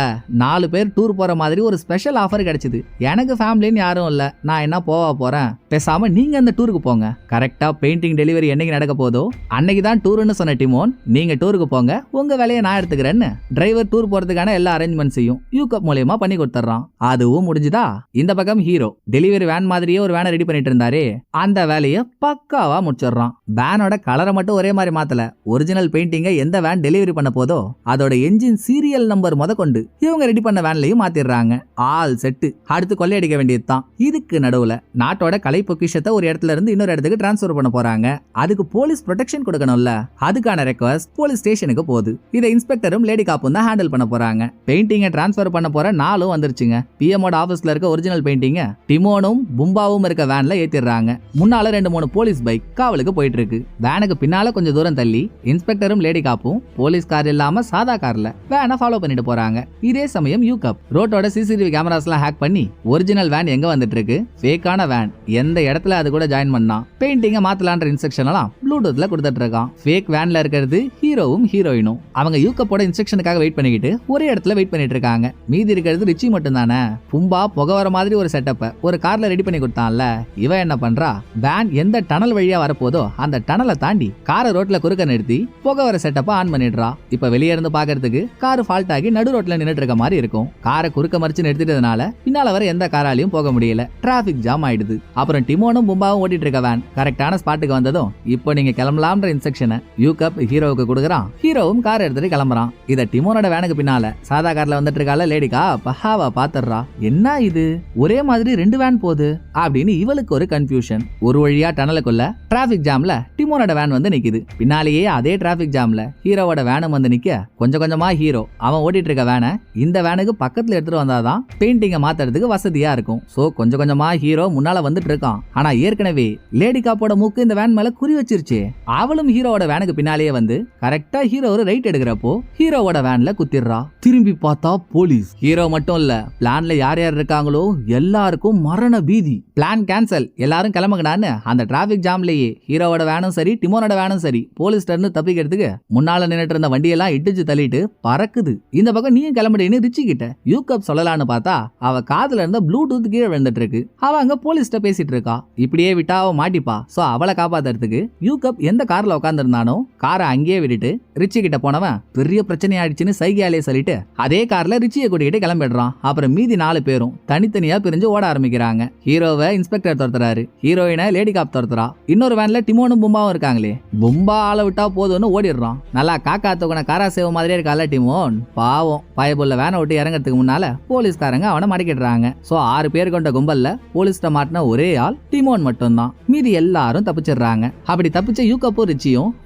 4 பேர் டூர் போற மாதிரி ஒரு ஸ்பெஷல் ஆஃபர் கிடைச்சது, எனக்கு ஃபேமிலின்னு யாரும் இல்ல, நான் என்ன போவா போறேன், பேசாம நீங்க அந்த டூருக்கு போங்க, கரெக்டா பெயிண்டிங் டெலிவரி என்னைக்கு நடக்க போதோ அன்னைக்கு தான் டூர்னு சொன்ன டிமோன், நீங்க டூருக்கு போங்க, உங்க வேலையை நான் எடுத்துக்கிறேன்னு டிரைவர் டூர் போறதுக்கான எல்லா அரேஞ்ச்மெண்ட்ஸையும் யூகப் மூலமா பண்ணி கொடுத்துறான். அதுவும் முடிஞ்சுதா. இந்த பக்கம் ஹீரோ டெலிவரி வேன் மாதிரியே ஒரு வேனை ரெடி பண்ணிட்டு இருந்தாரு. அந்த வேலையை பக்காவா முடிச்சிடறான். வேனோட கலரை மட்டும் ஒரே மாதிரி மாத்தல, ஒரிஜினல் பெயிண்டிங்க எந்த வேன் டெலிவரி பண்ண போதோ அதோட என்ஜின் சீரியல் நம்பர் முத கொண்டு இவங்க ரெடி பண்ண வேன்லையும் மாத்திடுறாங்க. All set. அடுத்து கொள்ளையடிக்க வேண்டியதுதான். இதுக்கு நடுவுல நாட்டோட கலை பொக்கிஷத்தை ஒரு இடத்துல இருந்து இன்னொரு இடத்துக்கு டிரான்ஸ்பர் பண்ண போறாங்க. அதுக்கு போலீஸ் ப்ரொடெக்ஷன் கொடுக்கணும்ல, அதுக்கான ரெக்வஸ்ட் போலீஸ் ஸ்டேஷனுக்கு போகுது. இதை இன்ஸ்பெக்டரும் லேடி காப்பும் தான் ஹேண்டில் பண்ண போறாங்க. பெயிண்டிங்கை டிரான்ஸ்பர் பண்ண போற நாளும் வந்துருச்சுங்க. பிஎம்மோட ஆபீஸ்ல இருக்க ஒரிஜினல் பெயிண்டிங்க டிமோனும் பும்பாவும் இருக்க வேன்ல ஏத்திடுறாங்க. முன்னால 2-3 போலீஸ் பைக் காவலுக்கு போயிட்டு இருக்கு. வேனுக்கு பின்னால கொஞ்சம் தூரம் தள்ளி இன்ஸ்பெக்டரும் லேடி காப்பும் போலீஸ் கார் இல்லாம சாதா கார்ல வேனை ஃபாலோ பண்ணிட்டு போறாங்க. இதே சமயம் யூகப் ரோட்டோட சிசிடிவி கேமராஸ் எல்லாம் ஹேக் பண்ணி ஒரிஜினல் வேன் எங்க வந்துட்டு இருக்கு, ஃபேக்கான வேன் எந்த இடத்துல அது கூட ஜாயின் பண்ணா, பெயிண்டிங்க மாத்தல கிளம்பலான்ற இன்ஸ்ட்ரக்ஷன் எல்லாம் ப்ளூடூத்ல கொடுத்துட்டு இருக்கான். ஃபேக் வேன்ல இருக்கிறது ஹீரோவும் ஹீரோயினும். அவங்க யூகப்போட இன்ஸ்ட்ரக்ஷனுக்காக வெயிட் பண்ணிக்கிட்டு ஒரே இடத்துல வெயிட் பண்ணிட்டு இருக்காங்க. மீதி இருக்கிறது ரிச்சி மட்டும் தானே. பும்பா புகை வர மாதிரி ஒரு செட்டப்ப ஒரு கார்ல ரெடி பண்ணி கொடுத்தான்ல, இவன் என்ன பண்றா, வேன் எந்த டனல் வழியா வரப்போதோ அந்த டனலை தாண்டி காரை ரோட்ல குறுக்க நிறுத்தி புகை வர செட்டப்ப ஆன் பண்ணிடுறா. இப்ப வெளியே இருந்து பாக்குறதுக்கு கார் ஃபால்ட் ஆகி நடு ரோட்ல நின்னுட்டு இருக்க மாதிரி இருக்கும். காரை குறுக்க மறிச்சு நிறுத்திட்டதுனால பின்னால வர எந்த காராலையும் போக முடியல. டிராபிக் ஜாம் ஆயிடுது. அப்புறம் டிமோனும் பும்பாவும் ஓட்டிட்டு இருக்க வேன் கரெக்டான ஸ்பாட்டுக்கு வந்ததும் இப்போ நீங்க கிளம்பலாம்ன்ற இன்ஸ்ட்ரக்ஷனை யூகப் ஹீரோவுக்கு கொடுக்குறான். ஹீரோவும் கார் எடுத்துட்டு கிளம்புறான். இத டிமோனோட வேனுக்கு பின்னால சாதா கார்ல வந்துட்டு இருக்கால லேடிகா பஹாவா பாத்துறா. என்ன இது ஒரே மாதிரி 2 வேன் போகுது அப்படின்னு இவளுக்கு ஒரு கன்ஃபியூஷன். ஒரு வழியா டனலுக்குள்ள டிராபிக் ஜாம்ல டிமோனோட வேன் வந்து நிக்குது. பின்னாலேயே அதே டிராபிக் ஜாம்ல ஹீரோவோட வேனும் வந்து நிக்க கொஞ்சம் கொஞ்சமா ஹீரோ அவன் ஓட்டிட்டு இருக்க வேனை இந்த வேனுக்கு பக்கத்துல எடுத்துட்டு வந்தாதான் பெயிண்டிங்க மாத்துறதுக்கு வசதியா இருக்கும். சோ கொஞ்சம் கொஞ்சமா ஹீரோ முன்னால வந்துட்டு இருக்கான். ஆனா ஏற்கனவே லேடி காப்போட மூக்கு இந்த வேன் மேல குறி வச்சிருச்சு. அவளும் ஹீரோவோட வேனுக்கு பின்னாலேயே வந்து கரெக்டா ஹீரோ ஒரு ரைட் எடுக்கிறப்போ ஹீரோவோட வேன்ல குத்திடுறா. திரும்பி பார்த்தா போலீஸ். ஹீரோ மட்டும் இல்ல, பிளான்ல யார் யார் இருக்காங்களோ எல்லாருக்கும் மரண பீதி. பிளான் கேன்சல், எல்லாரும் கிளம்புங்கடான்னு அந்த டிராபிக் ஜாம்லயே ஹீரோவோட வேனும் சரி டிமோனோட வேனும் சரி போலீஸ்ல இருந்து தப்பிக்கிறதுக்கு முன்னால நின்னுட்டு இருந்த வண்டியெல்லாம் இடிச்சு தள்ளிட்டு பறக்குது. இந்த பக்கம் நீயும் கிளம்பிடுன்னு ரிச்சி கிட்ட யூகப் சொல்லலான்னு பார்த்தா அவ காதுல இருந்த ப்ளூடூத் கீழே விழுந்துட்டு இருக்கு. அவ அங்க போலீஸ்ட பேசிட்டு இருக்கா. இப்படியே விட்டா அவ மாட்டிப்பா. சோ அவளை காப்பாத்துறதுக்கு யூகப் எந்த கார்ல உட்கார்ந்து இருந்தானோ காரை அங்கேயே விட்டுட்டு ரிச்சி கிட்ட போனவன் பெரிய பிரச்சனை ஆயிடுச்சுன்னு சைகையாலே சொல்லிட்டு அதே கார்ல ரிச்சியை கூட்டிகிட்டு கிளம்பிடுறான். அப்புறம் மீதி 4 பேரும் தனித்தனியா பிரிஞ்சு ஓட ஆரம்பிக்கிறாங்க. ஹீரோவை இன்ஸ்பெக்டர் துரத்துறாரு, ஹீரோயினை லேடி காப் துரத்துறா. இன்னொரு வேன்ல டிமோனும் பும்பாவும் இருக்காங்களே, பும்பா ஆளை விட்டா போதும்னு ஓடிடுறான். நல்லா காக்கா தூக்கின காரா சேவ மாதிரியே இருக்கால டிமோன். பாவம் பயபுள்ள வேனை விட்டு இறங்கறதுக்கு முன்னால போலீஸ்காரங்க அவனை மடக்கிடுறாங்க. சோ 6 பேர் கொண்ட கும்பல்ல போலீஸ்ட மாட்டின ஒரே ஆள் டிமோன் மட்டும்தான். மீதி எல்லாரும் தப்பிச்சிடுறாங்க. அப்படி தப்பிச்ச யூகப்பும்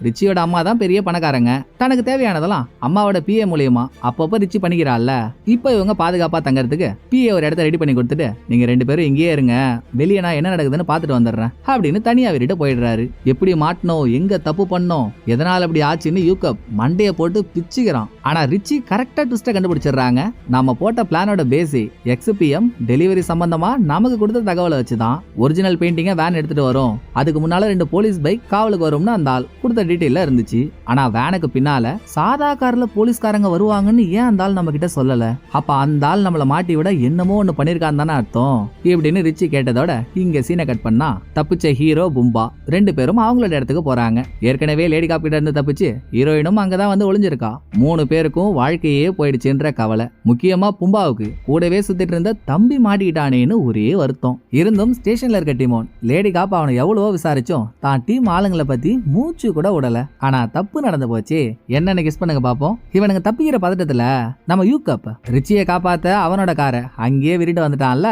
ரிச்சியோட அம்மா தான் பெரிய பணக்காரங்க. தனக்கு தேவையானதெல்லாம் அம்மாவோட பிஏ மூலியமா அப்பப்ப ரிச்சி பண்ணிக்கிறாள்ல. இப்ப இவங்க பாதுகாப்பா தங்கறதுக்கு பிஏ ஒரு இடத்த ரெடி பண்ணி கொடுத்துட்டு நீங்க 2 பேரும் இங்கேயே இருங்க, வெளியே நான் என்ன நடக்குதுன்னு பாத்துட்டு வந்துடுறேன் அப்படின்னு தனியா விட்டுட்டு போயிடுறாரு. எப்படி மாட்டணும், எங்க தப்பு பண்ணோம், எதனால அப்படி ஆச்சுன்னு யூகப் மண்டைய போட்டு பிச்சுக்கிறான். ஆனா ரிச்சி கரெக்டா ட்விஸ்ட கண்டுபிடிச்சிடுறாங்க. நாம போட்ட பிளானோட பேசி எக்ஸ்பிஎம் டெலிவரி சம்பந்தமா நமக்கு கொடுத்த தகவலை வச்சுதான் ஒரிஜினல் பெயிண்டிங்க வேன் எடுத்துட்டு வரும். அதுக்கு முன்னால 2 போலீஸ் பைக் காவலுக்கு வரும்னு அந்த ஆள் கொடுத்த டீட்டெயில இருந்துச்சு. ஆனா வேனுக்கு பின்னால சாதா கார்ல போலீஸ்காரங்க வருவாங்கன்னு ஏன் அந்த ஆள் நம்ம கிட்ட சொல்லல? அப்ப அந்த ஆள் நம்மள மாட்டி விட என்னமோ ஒண்ணு பண்ணிருக்கான் தானே அர்த்தம் இப்படின்னு ரிச்சி கேட்டதோட இங்க சீனை கட் பண்ணா தப்பிச்ச ஹீரோ பும்பா 2 பேரும் அவங்களோட இடத்துக்கு போறாங்க. ஏற்கனவே லேடி காப் கிட்ட இருந்து தப்பிச்சு ஹீரோயினும் அங்கதான் வந்து ஒளிஞ்சிருக்கா. 3 பேருக்கும் வாழ்க்கையே போயிடுச்சுன்ற கவலை. முக்கியமா பும்பாவுக்கு கூடவே சுத்திட்டு இருந்த தம்பி மாட்டிக்கிட்டானேன்னு ஒரே வருத்தம். இருந்தும் ஸ்டேஷன்ல இருக்க டிமோன் லேடி காப் அவனை எவ்வளவோ விசாரிச்சோம் தான் டீம் ஆளுங்களை பத்தி மூச்சு கூட விடல. ஆனா தப்பு நடந்து போச்சு. என்னன்னு கெஸ் பண்ணுங்க பாப்போம். இவனுங்க தப்பிக்கிற பதட்டத்துல நம்ம யூகப் ரிச்சியை காப்பாத்த அவனோட காரை அங்கேயே விரிட்டு வந்துட்டான்ல.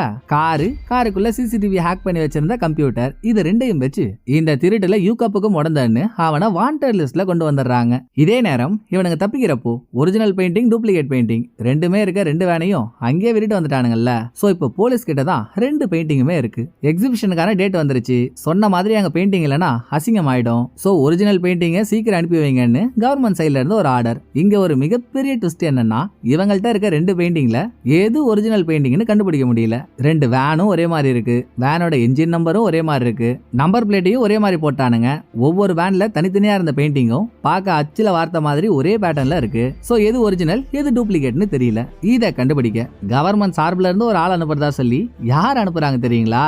காருக்குள்ள சிசிடிவி ஹேக் பண்ணி வச்சிருந்த கம்ப்யூட்டர் இது 2யும் வச்சு இந்த திருட்டுல யூகப்புக்கும் உடந்தன்னு அவனை வாண்டட் லிஸ்ட்ல கொண்டு வந்துடுறாங்க. இதே நேரம் இவனுங்க தப்பிக்கிறப்போ ஒரிஜினல் பெயிண்டிங் டூப்ளிகேட் பெயிண்டிங் 2மே இருக்க 2 வேனையும் அங்கேயே விரிட்டு வந்துட்டானுங்கல்ல. சோ இப்போ போலீஸ் கிட்ட தான் 2 பெயிண்டிங்குமே இருக்கு. எக்ஸிபிஷனுக்கான டேட் வந்துருச்சு. சொன்ன மாதிரி அங்க பெயிண்டிங் இல்லனா அசிங்கம் ஆயிடும். சோ ஒரிஜினல் பெயிண்டிங்கை சீக்கிரம் அனுப்பி வைங்கன்னு கவர்மெண்ட் சைட்ல இருந்து ஒரு ஆர்டர். இங்க ஒரு மிகப்பெரிய ட்விஸ்ட் என்னன்னா இவங்கள்ட்ட இருக்க 2 பெயிண்டிங்ல எது ஒரிஜினல் பெயிண்டிங்னு கண்டுபிடிக்க முடியல. 2 வேனும் ஒரே மாதிரி இருக்கு. வேனோட என்ஜின் நம்பரும் ஒரே மாதிரி இருக்கு. நம்பர் பிளேட்டையும் ஒரே மாதிரி போட்டானுங்க. ஒவ்வொரு வேன்ல தனித்தனியா இருந்த பெயிண்டிங்கும் பார்க்க அச்சில வார்த்த மாதிரி ஒரே பேட்டர்ன்ல இருக்கு. சோ எது ஒரிஜினல் எது டூப்ளிகேட்னு தெரியல. இத கண்டுபிடிக்க கவர்மெண்ட் சார்பில இருந்து ஒரு ஆள் அனுப்புறதா சொல்லி யார் அனுப்புறாங்க தெரியுங்களா?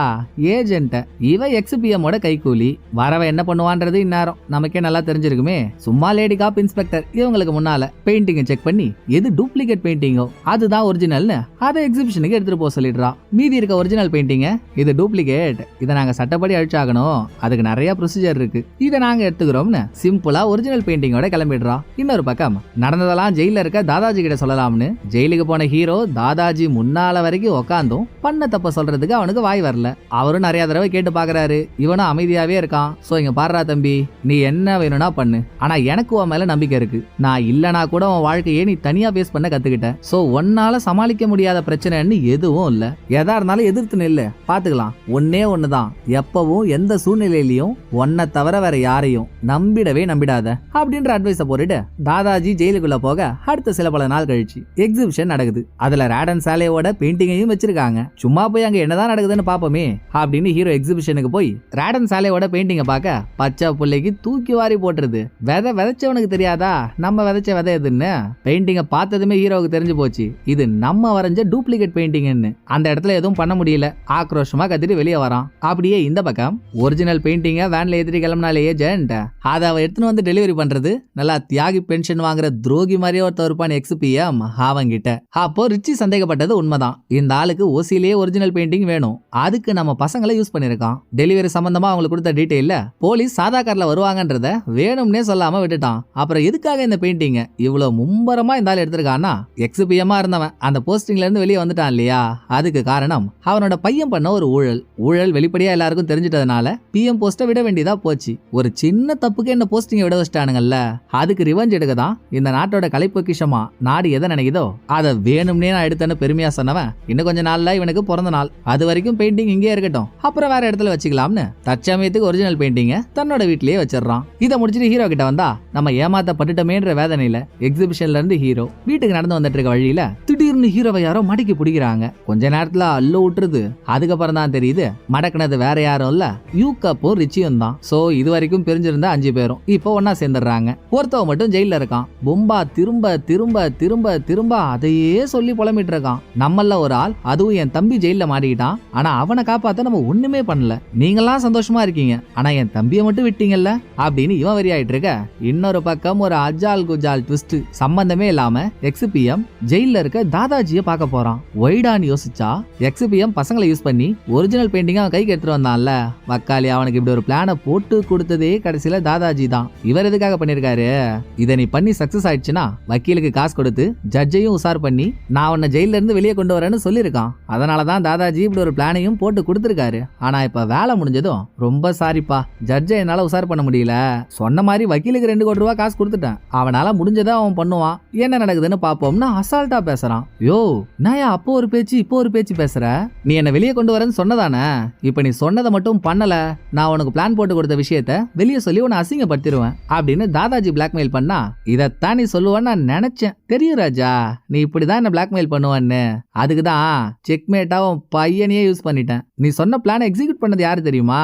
ஏஜென்ட். இவ எக்ஸ்பிஎம் ஓட கைகூலி. வரவ என்ன பண்ணுவான்றது இந்நேரம் நமக்கே நல்லா தெரிஞ்சிருக்குமே. சும்மா லேடி காப் இன்ஸ்பெக்டர் இவங்களுக்கு முன்னால பெயிண்டிங் செக் பண்ணி எது டூப்ளிகேட் பெயிண்டிங்கோ அதுதான் ஒரிஜினல்னு அதை எக்ஸிபிஷனுக்கு எடுத்துட்டு போக சொல்லிடுறா. மீதி இருக்க ஒரிஜினல் பெயிண்டிங்க இது டூப்ளிகேட், இதை நாங்க சட்டப்படி அழிச்சாகணும், அதுக்கு நிறைய ப்ரொசீஜர் இருக்கு, இதை நாங்க எடுத்துக்கிறோம்னு சிம்பிளா ஒரிஜினல் பெயிண்டிங்கோட கிளம்பிடுறா. இன்னொரு பக்கம் நடந்ததெல்லாம் ஜெயில இருக்க தாதாஜி கிட்ட சொல்லலாம்னு ஜெயிலுக்கு போன ஹீரோ தாதாஜி முன்னால வரைக்கும் உக்காந்தும் பண்ண தப்ப சொல்றதுக்கு அவனுக்கு வாய் வரல. அவரும் நிறைய தடவை கேட்டு பாக்குறாரு. இவனும் அமைதியாவே இருக்கான். சோ இங்க பாடுறா தம்பி, நீ என்ன வேணும்னா பண்ணு, ஆனா எனக்கு உன் மேல நம்பிக்கை இருக்கு. நான் இல்லனா கூட உன் வாழ்க்கையை நீ தனியா பேஸ் பண்ண கத்துக்கிட்ட. சோ ஒன்னால சமாளிக்க முடியாத பிரச்சனைன்னு எதுவும் இல்ல. எதா இருந்தாலும் எதிர்த்து நில்லு, பாத்துக்கலாம். ஒன்னே ஒண்ணுதான், எப்பவும் எந்த சூழ்நிலையிலையும் ஒன்ன தவிர வேற யாரையும் நம்பிடாத அப்படின்ற அட்வைஸ போட்டுட்டு தாதாஜி ஜெயிலுக்குள்ள போக அடுத்த சில பல நாள் கழிச்சு எக்ஸிபிஷன் நடக்குது. அதுல ராடன் சாலேயோட பெயிண்டிங்கையும் வச்சிருக்காங்க. சும்மா போய் அங்க என்னதான் நடக்குதுன்னு பாப்போமே அப்படின்னு ஹீரோ எக்ஸிபிஷனுக்கு போய் ராடன் சாலேயோட பெயிண்டிங்க பார்க்க பச்சை புள்ளைக்கு தூக்கி வாரி போட்டுருது. விதைச்சவனுக்கு தெரியாதா நம்ம விதைச்ச விதை எதுன்னு? பெயிண்டிங்க பார்த்ததுமே ஹீரோவுக்கு தெரிஞ்சு போச்சு இது நம்ம வரைஞ்ச டூப்ளிகேட் பெயிண்டிங்னு. அந்த இடத்துல எதுவும் பண்ண முடியல, ஆக்ரோஷமா கத்திட்டு வெளியே வரான். அப்படியே இந்த பக்கம் ஒரிஜினல் பெயிண்டிங்க வேன்ல ஏத்திட்டு கிளம்பினாலே ஏஜென்ட் அதை அவ எடுத்துன்னு வந்து டெலிவரி பண்றது நல்லா தியாகி பென்ஷன் வாங்குற துரோகி மாதிரியே ஒருத்தர் இருப்பான் XPM அவங்கிட்ட. அப்போ ரிச்சி சந்தேகப்பட்டது உண்மைதான். இந்த ஆளுக்கு ஓசிலேயே ஒரிஜினல் பெயிண்டிங் வேணும், அதுக்கு நம்ம பசங்களை யூஸ் பண்ணிருக்கான். டெலிவரி சம்பந்தமா அவங்களுக்கு கொடுத்த டீடைல்ல போலீஸ் சாதா கார்ல வருவாங்கன்றத வேணும்னே சொல்லாம விட்டுட்டான். அப்புறம் எதுக்காக இந்த பெயிண்டிங் இவ்வளவு மும்பரமா இந்த ஆள் எடுத்திருக்கான்னா, XPM இருந்தவன் அந்த போஸ்டிங்ல இருந்து வெளியே வந்துட்டான் இல்லையா, அதுக்கு காரணம் அவனோட பையன் பண்ண ஒரு ஊழல் வெளிப்படையா எல்லாருக்கும் தெரிஞ்சிட்டதுனால PM போஸ்ட விட வேண்டியதா போச்சு. ஒரு சின்ன தப்புக்கு என்ன போஸ்டிங்க விட வச்சிட்டானுங்கல்ல, அதுக்கு ரிவெஞ்ச் எடுக்க தான் இந்த நாட்டோட கலைப்பொக்கிஷமா நாடு எதை நினைக்குதோ அதை வேணும்னே நான் எடுத்தேன்னு பெருமையா சொன்னவன் இன்னும் கொஞ்ச நாள்ல இவனுக்கு பிறந்த நாள், அது வரைக்கும் பெயிண்டிங் இங்கே இருக்கட்டும், அப்புறம் வேற இடத்துல வச்சுக்கலாம்னு தற்சமயத்துக்கு ஒரிஜினல் பெயிண்டிங்க தன்னோட வீட்லயே வச்சிடறான். இதை முடிச்சுட்டு ஹீரோ கிட்ட வந்தா நம்ம ஏமாத்தப்பட்டுட்டமேன்ற வேதனையில எக்ஸிபிஷன்ல இருந்து ஹீரோ வீட்டுக்கு நடந்து வந்துட்டு இருக்க வழியில திடீர்னு ஹீரோவை யாரோ மடக்கி பிடிக்கிறாங்க. கொஞ்ச நேரத்துல அல்ல விட்டுருது. அதுக்கப்புறம் தான் தெரியுது மடக்குனது வேற யாரும் இல்ல, யூகப்பும் ரிச்சியும் தான். சோ இது வரைக்கும் பிரிஞ்சிருந்த 5 பேரும் இப்போ ஒன்னா சேர்ந்துடுறாங்க. ஒருத்தவன் மட்டும் ஜெயில இருக்கான். பொம்பா திரும்ப திரும்ப திரும்ப திரும்ப அதையே சொல்லி புலம்பிட்டு இருக்கான். நம்மள ஒரு ஆள், அதுவும் என் தம்பி ஜெயில மாட்டிக்கிட்டான், ஆனா அவனை காப்பாத்த நம்ம ஒண்ணுமே பண்ணல, நீங்களாம் சந்தோஷமா இருக்கீங்க, ஆனா என் தம்பியை மட்டும் விட்டீங்கல்ல அப்படின்னு இவன் வெறியாயிட்டு இருக்க. இன்னொரு பக்கம் ஒரு அஜால் குஜால் ட்விஸ்ட், சம்பந்தமே இல்லாம XPM ஜெயில இருக்க தாதாஜியை பார்க்க போறான். ஒய்டான்னு யோசிச்சா XPM பசங்களை யூஸ் பண்ணி ஒரிஜினல் பெயிண்டிங் அவன் கைக்கு எடுத்துட்டு வந்தான்ல, வக்காலி அவனுக்கு இப்படி ஒரு பிளான போட்டு கொடுத்ததே கடைசியில தாதாஜி தான். இவர் எதுக்காக பண்ணிருக்காரு, இதை நீ பண்ணி சக்சஸ் ஆயிடுச்சுன்னா வக்கீலுக்கு காசு கொடுத்து ஜட்ஜையும் உசார் பண்ணி நான் உன்னை ஜெயில இருந்து வெளியே கொண்டு வரேன்னு சொல்லியிருக்கான். அதனாலதான் தாதாஜி இப்படி ஒரு பிளானையும் போட்டு கொடுத்திருக்காரு. ஆனா இப்ப வேலை முடிஞ்சதும் ரொம்ப சாரிப்பா, ஜட்ஜை என்னால உசார் பண்ண முடியல, சொன்ன மாதிரி வக்கீலுக்கு 2 கோடி ரூபாய் காசு கொடுத்துட்டேன், அவனால முடிஞ்சதை அவன் பண்ணுவான், என்ன நடக்குதுன்னு பாப்போம்னு அசால்ட்டா பேசுறான். யோ நான் அப்போ ஒரு பேச்சு இப்போ ஒரு பேச்சு பேசுற, நீ என்ன வெளியே கொண்டு வரேன்னு சொன்னதானே, இப்ப நீ சொன்னதை மட்டும் பண்ணல, நான் உனக்கு பிளான் போட்டு கொடுத்த விஷயத்த வெளியே சொல்லி உன்னை அசிங்கப்படுத்திடுவேன் அப்படின்னு தாதாஜி பிளாக்மெயில் பண்ணா, இதைத்தான் நீ சொல்லுவேன்னு நான் நினைச்சேன். தெரியும் ராஜா, நீ இப்படிதான் என்ன பிளாக்மெயில் பண்ணுவான்னு, அதுக்குதான் செக்மேட்டா உன் பையனையே யூஸ் பண்ணிட்டேன். நீ சொன்ன பிளான் எக்ஸிக்யூட் பண்ணது யாரு தெரியுமா,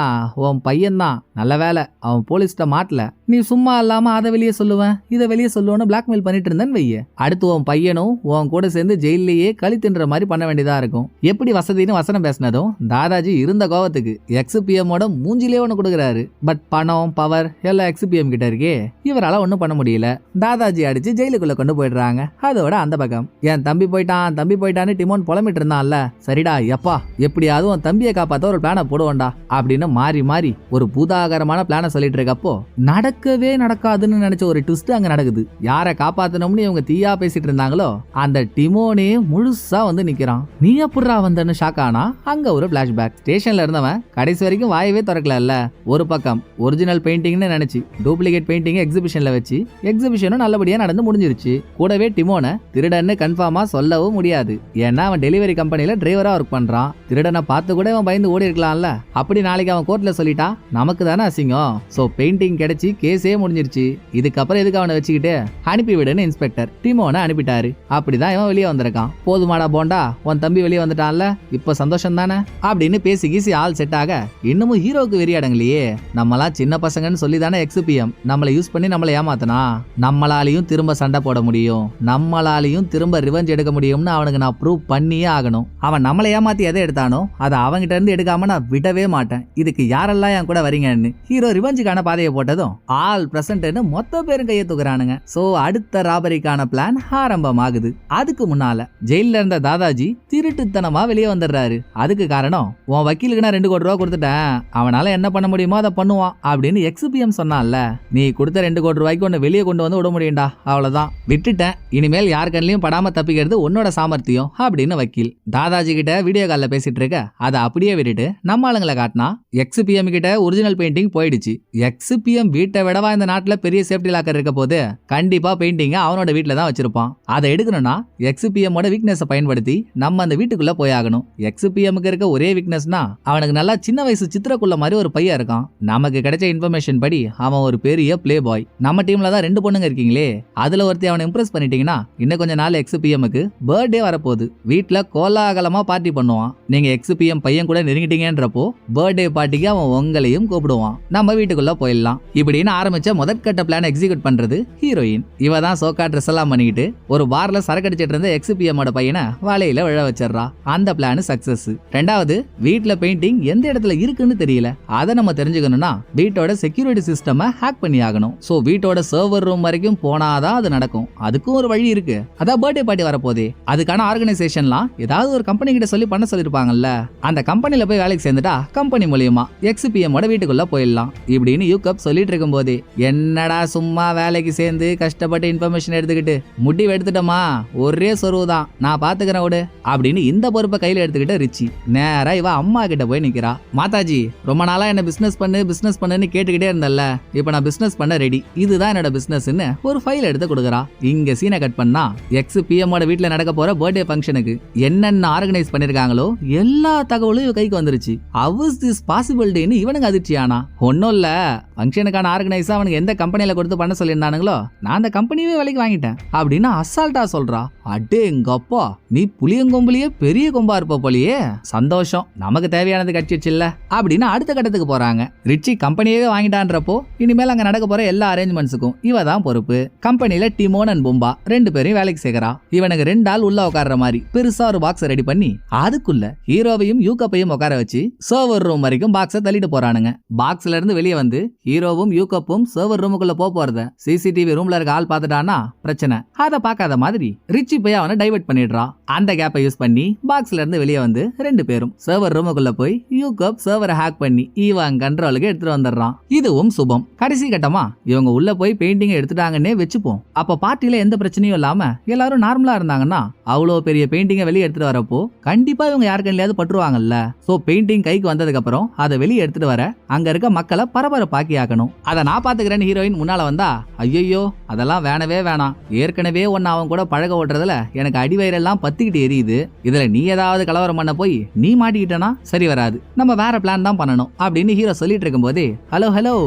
உன் பையன் தான். நல்ல வேலை அவன் போலீஸ்ட மாட்டல, நீ சும்மா இல்லாம அதை வெளியே சொல்லுவேன் இதை வெளியே சொல்லுவேன்னு பிளாக்மெயில் பண்ணிட்டு இருந்தேன்னு வைய, அடுத்து உன் பையனும் உன் கூட சேர்ந்து ஜெயிலேயே களி தின்ற மாதிரி பண்ண வேண்டியதா இருக்கும். எப்படி வசதின்னு வசனம் பேசினதும் தாதாஜி இருந்த கோவத்துக்கு XPMோட மூஞ்சிலே ஒண்ணு கொடுக்குறாரு. பட் பணம் பவர் எல்லாம் XPM கிட்ட இருக்கே, இவரால ஒண்ணும் பண்ண முடியல. தாதாஜி அடிச்சு ஜெயிலுக்குள்ள கொண்டு போயிடுறாங்க. அதோட அந்த பக்கம் என் தம்பி போயிட்டான்னு டிமோன் புலம்பிட்டு இருந்தான்ல, சரிடா எப்பா எப்படியாவது உன் தம்பியை காப்பாத்த ஒரு பிளான போடுவோண்டா அப்படின்னு மாறி மாறி ஒரு பூதாகரமான பிளான சொல்லிட்டு இருக்கப்போ நடக்கவே நடக்காதுன்னு நினைச்ச ஒரு ட்விஸ்ட் அங்க நடக்குது. யாரை காப்பாத்தணும்னு இவங்க தீயா பேசிட்டு இருந்தாங்களோ அந்த டிமோனே முழுசா வந்து நிக்கிறான். நீ எப்படிரா வந்தன்னு ஷாக் ஆனா அங்க ஒரு பிளாஷ்பேக். ஸ்டேஷன்ல இருந்தவன் கடைசி வரைக்கும் வாயவே திறக்கல. ஒரு பக்கம் ஒரிஜினல் பெயிண்டிங்னு நினைச்சு டூப்ளிகேட் பெயிண்டிங் எக்ஸிபிஷன்ல வச்சு எக்ஸிபிஷனும் நல்லபடியா நடந்து முடிஞ்சிருச்சு. கூடவே டிமோனை திருடன்னு கன்ஃபார்மா சொல்லவும் முடியாது, ஏன்னா அவன் டெலிவரி கம்பெனில டிரைவரா ஒர்க் பண்றான். திருடனை பார்த்து கூட அவன் பயந்து ஓடி இருக்கலாம்ல, அப்படி நாளைக்கு அவன் கோர்ட்ல சொல்லிட்டா நமக்கு தானே அசிங்கம். சோ பெயிண்டிங் கிடைச்சி கேஸே முடிஞ்சிருச்சு, இதுக்கப்புறம் எதுக்கு அவனை வச்சுக்கிட்டு அனுப்பி விடுன்னு இன்ஸ்பெக்டர் டிமோனை அனுப்பிட்டாரு. அப்படிதான் இவன் வெளியே வந்திருக்கான். போதுமாடா போண்டா, உன் தம்பி வெளியே வந்துட்டான்ல, இப்ப சந்தோஷம் தானே அப்படின்னு பேசி கீசி ஆள் செட் ஆக இன்னமும் ஹீரோக்கு வெறியாடங்களையே. நம்மளா சின்ன பசங்கன்னு சொல்லி தானே XPM நம்மளை யூஸ் பண்ணி நம்மளை ஏமாத்தனா, நம்மளாலையும் திரும்ப சண்டை போட முடியும், நம்மளாலையும் திரும்ப ரிவெஞ்ச் எடுக்க முடியும்னு அவனுக்கு நான் ப்ரூவ் பண்ணியே ஆகணும். அவன் நம்மளை ஏமாத்தி எதை எடுத்தானோ அதை அவங்கிட்ட இருந்து எடுக்காம நான் விடவே மாட்டேன். இதுக்கு யாரெல்லாம் என் கூட வரீங்கன்னு ஹீரோ ரிவெஞ்சுக்கான பாதையை போட்டதும் ஆல் பிரசன்ட்னு மொத்த பேரும் கையை தூக்குறானுங்க. சோ அடுத்த ராபரிக்கான பிளான் ஆரம்பமாகுது. அதுக்கு முன்னால ஜெயில இருந்த தாதாஜி திருட்டுத்தனமா வெளியே வந்துடுறாரு. அதுக்கு காரணம் உன் வக்கீலுக்கு நான் 2 கோடி ரூபாய் கொடுத்துட்டேன், அவனால என்ன பண்ண முடியுமோ அதை பண்ணுவான் அப்படின்னு XPM சொன்னான்ல, நீ கொடுத்த 2 கோடி ரூபாய்க்கு ஒன்னு வெளியே கொண்டு வந்து விட முடியும்டா, அவ்வளவுதான் விட்டுட்டேன், இனிமேல் யார் கண்ணிலையும் படாம தப்பிக்கிறது உன்னோட சாமர்த்தியம் அப்படின்னு வக்கீல் தாதாஜி கிட்ட வீடியோ கால்ல பேசிட்டு இருக்க. அதை அப்படியே விட்டுட்டு நம்ம ஆளுங்களை காட்டினா XPM கிட்ட ஒரிஜினல் பெயிண்டிங் போயிடுச்சு. XPM வீட்டை விடவா இந்த நாட்டுல பெரிய சேஃப்டி லாக்கர் இருக்க போது கண்டிப்பா பெயிண்டிங் அவனோட வீட்டுல தான் வச்சிருப்பான். அதை எடுக்கணும்னா XPMோட வீக்னஸ் பயன்படுத்தி நம்ம அந்த வீட்டுக்குள்ள போயாகணும். XPMக்கு இருக்க ஒரே வீக்னஸ்னா அவனுக்கு நல்லா சின்ன வயசு சித்திரக்குள்ள மாதிரி ஒரு பையன் இருக்கான். நமக்கு கிடைச்ச இன்ஃபர்மேஷன் படி அவன் ஒரு பெரிய பிளே பாய். நம்ம டீம்ல தான் 2 பொண்ணுங்க இருக்கீங்களே, அதுல ஒருத்தி அவனை இம்ப்ரெஸ் பண்ணிட்டீங்கன்னா இன்னும் கொஞ்ச நாள் XPMக்கு பர்த்டே வரப்போகுது. வீட்டுல கோலாகலமா பார்ட்டி பண்ணுவான். நீங்க XPM பையன் கூட நெருங்கிட்டீங்கன்றப்போ பர்த்டே பார்ட்டிக்கு அவன் உங்க உங்களையும் கூப்பிடுவான், நம்ம வீட்டுக்குள்ள போயிடலாம் இப்படின்னு ஆரம்பிச்ச முதற்கட்ட பிளான் எக்ஸிக்யூட் பண்றது ஹீரோயின். இவ தான் சோக்கா ட்ரெஸ் எல்லாம் பண்ணிக்கிட்டு ஒரு பார்ல சரக்கு அடிச்சிட்டு இருந்த எக்ஸ்பிஎம்மோட பையனை வலையில விழ வச்சிடறா. அந்த பிளான் சக்சஸ். ரெண்டாவது, வீட்ல பெயிண்டிங் எந்த இடத்துல இருக்குன்னு தெரியல. அதை நம்ம தெரிஞ்சுக்கணும்னா வீட்டோட செக்யூரிட்டி சிஸ்டமை ஹேக் பண்ணி ஆகணும். சோ வீட்டோட சர்வர் ரூம் வரைக்கும் போனாதான் அது நடக்கும். அதுக்கும் ஒரு வழி இருக்கு. அதான் பர்த்டே பார்ட்டி வரப்போதே, அதுக்கான ஆர்கனைசேஷன்லாம் ஏதாவது ஒரு கம்பெனி கிட்ட சொல்லி பண்ண சொல்லிருப்பாங்கல்ல, அந்த கம்பெனில போய் வேலைக்கு சேர்ந்துட்டா கம்பெனி மூலியமா எக்ஸ்பிஎம்மோட வீட்டுக்குள்ள போயிடலாம் இப்படின்னு யூகப் சொல்லிட்டு இருக்கும் போதே, என்னடா சும்மா வேலைக்கு சேர்ந்து கஷ்டப்பட்டு இன்ஃபர்மேஷன் எடுத்துக்கிட்டு முடிவு எடுத்துட்டோமா, ஒரே சொருவுதான், நான் பாத்துக்கிறேன் விடு அப்படின்னு இந்த பொறுப்பை கையில எடுத்துக்கிட்டு ரிச்சி நேரா இவ அம்மா கிட்ட போய் நிக்கிறா. மாதாஜி, ரொம்ப நாளா என்ன பிசினஸ் பண்ணுன்னு கேட்டுக்கிட்டே இருந்தல்ல, இப்ப நான் பிசினஸ் பண்ண ரெடி, இதுதான் என்னோட பிசினஸ்னு ஒரு ஃபைல் எடுத்து கொடுக்குறா. இங்க சீனை கட் பண்ணா எக்ஸ்பிஎம்மோட வீட்டுல நடக்க போற பர்த்டே ஃபங்க்ஷனுக்கு என்னென்ன ஆர்கனைஸ் பண்ணிருக்காங்களோ எல்லா தகவலும் இவ கைக்கு வந்துருச்சு. ஹவ் இஸ் திஸ் பாசிபிலிட்டின்னு இவனுக்கு அதிர்ச்சியானா. ஒன்னும் இல்ல, ஃபங்க்ஷனுக்கான ஆர்கனைஸா அவனுக்கு எந்த கம்பெனில கொடுத்து பண்ண சொல்லியிருந்தானுங்களோ நான் அந்த கம்பெனியே வேலைக்கு வாங்கிட்டேன் அப்படின்னு அசால்ட்டா சொல்றா. அடே எங்கப்பா, நீ புளியங்கொம்புலயே பெரிய கொம்பா இருப்ப போலியே, சந்தோஷம், நமக்கு தேவையானது கிடைச்சிச்சுல்ல அப்படின்னு அடுத்த கட்டத்துக்கு போறாங்க. ரிச்சி கம்பெனியே வாங்கிட்டான்றப்போ இனிமேல் அங்க நடக்க போற எல்லா அரேஞ்ச்மெண்ட்ஸுக்கும் இவ தான் பொறுப்பு. கம்பெனில டிமோன் அண்ட் பொம்பா ரெண்டு பேரையும் வேலைக்கு சேர்க்கிறா. இவனுக்கு 2 ஆள் உள்ள உட்கார்ற மாதிரி பெருசா ஒரு பாக்ஸ் ரெடி பண்ணி அதுக்குள்ள ஹீரோவையும் யூகப்பையும் உட்கார வச்சு சர்வர் ரூம் வரைக்கும் பாக்ஸை தள்ளிட்டு போறானுங்க. பாக்ஸ்ல இருந்து வெளியே வந்து ஹீரோவும் யூகப்பும் சர்வர் ரூமுக்குள்ள போறத சிசிடிவி ரூம்ல இருக்க ஆள் பார்த்துட்டானா பிரச்சனை. அதை பார்க்காத மாதிரி ரிச்சி போய் அவனை டைவர்ட் பண்ணிடுறா. அந்த கேப்பை யூஸ் பண்ணி பாக்ஸ்ல இருந்து வெளியே வந்து 2 பேரும் சர்வர் ரூமுக்குள்ள போய் யூகப் சர்வரை ஹேக் பண்ணி இவன் கண்ட்ரோலுக்கு எடுத்துட்டு வந்துடுறான். இதுவும் சுபம். கடைசி கட்டமா இவங்க உள்ள போய் பெயிண்டிங் எடுத்துட்டாங்கன்னே வச்சுப்போம். அப்ப பார்ட்டில எந்த பிரச்சனையும் இல்லாம எல்லாரும் நார்மலா இருந்தாங்கன்னா அவ்வளவு பெரிய பெயிண்டிங்கை வெளியே எடுத்துட்டு வரப்போ கண்டிப்பா இவங்க யாரு கண்ணிலையாவது பட்டுருவாங்கல்ல. சோ பெயிண்டிங் கைக்கு வந்ததுக்கு அப்புறம் அதை வெளியே எடுத்துட்டு வர அங்க இருக்க மக்களை பரபரப்பாக்கி ஆக்கணும். அதை நான் பாத்துக்கிறேன்னு ஹீரோயின் முன்னால வந்தா, ஐயோ அதெல்லாம் வேணவே வேணாம், ஏற்கனவே ஒன்னு அவன் கூட பழக ஓட்டுறதுல எனக்கு அடிவயிறெல்லாம் பத்திக்கிட்டு எரியுது, இதுல நீ ஏதாவது கலவரம் பண்ண போய் நீ மாட்டிக்கிட்டனா சரி வராது, நம்ம வேற பிளான் தான் பண்ணணும் அப்படின்னு ஹீரோ சொல்லிட்டு இருக்கும் போதே, ஹலோ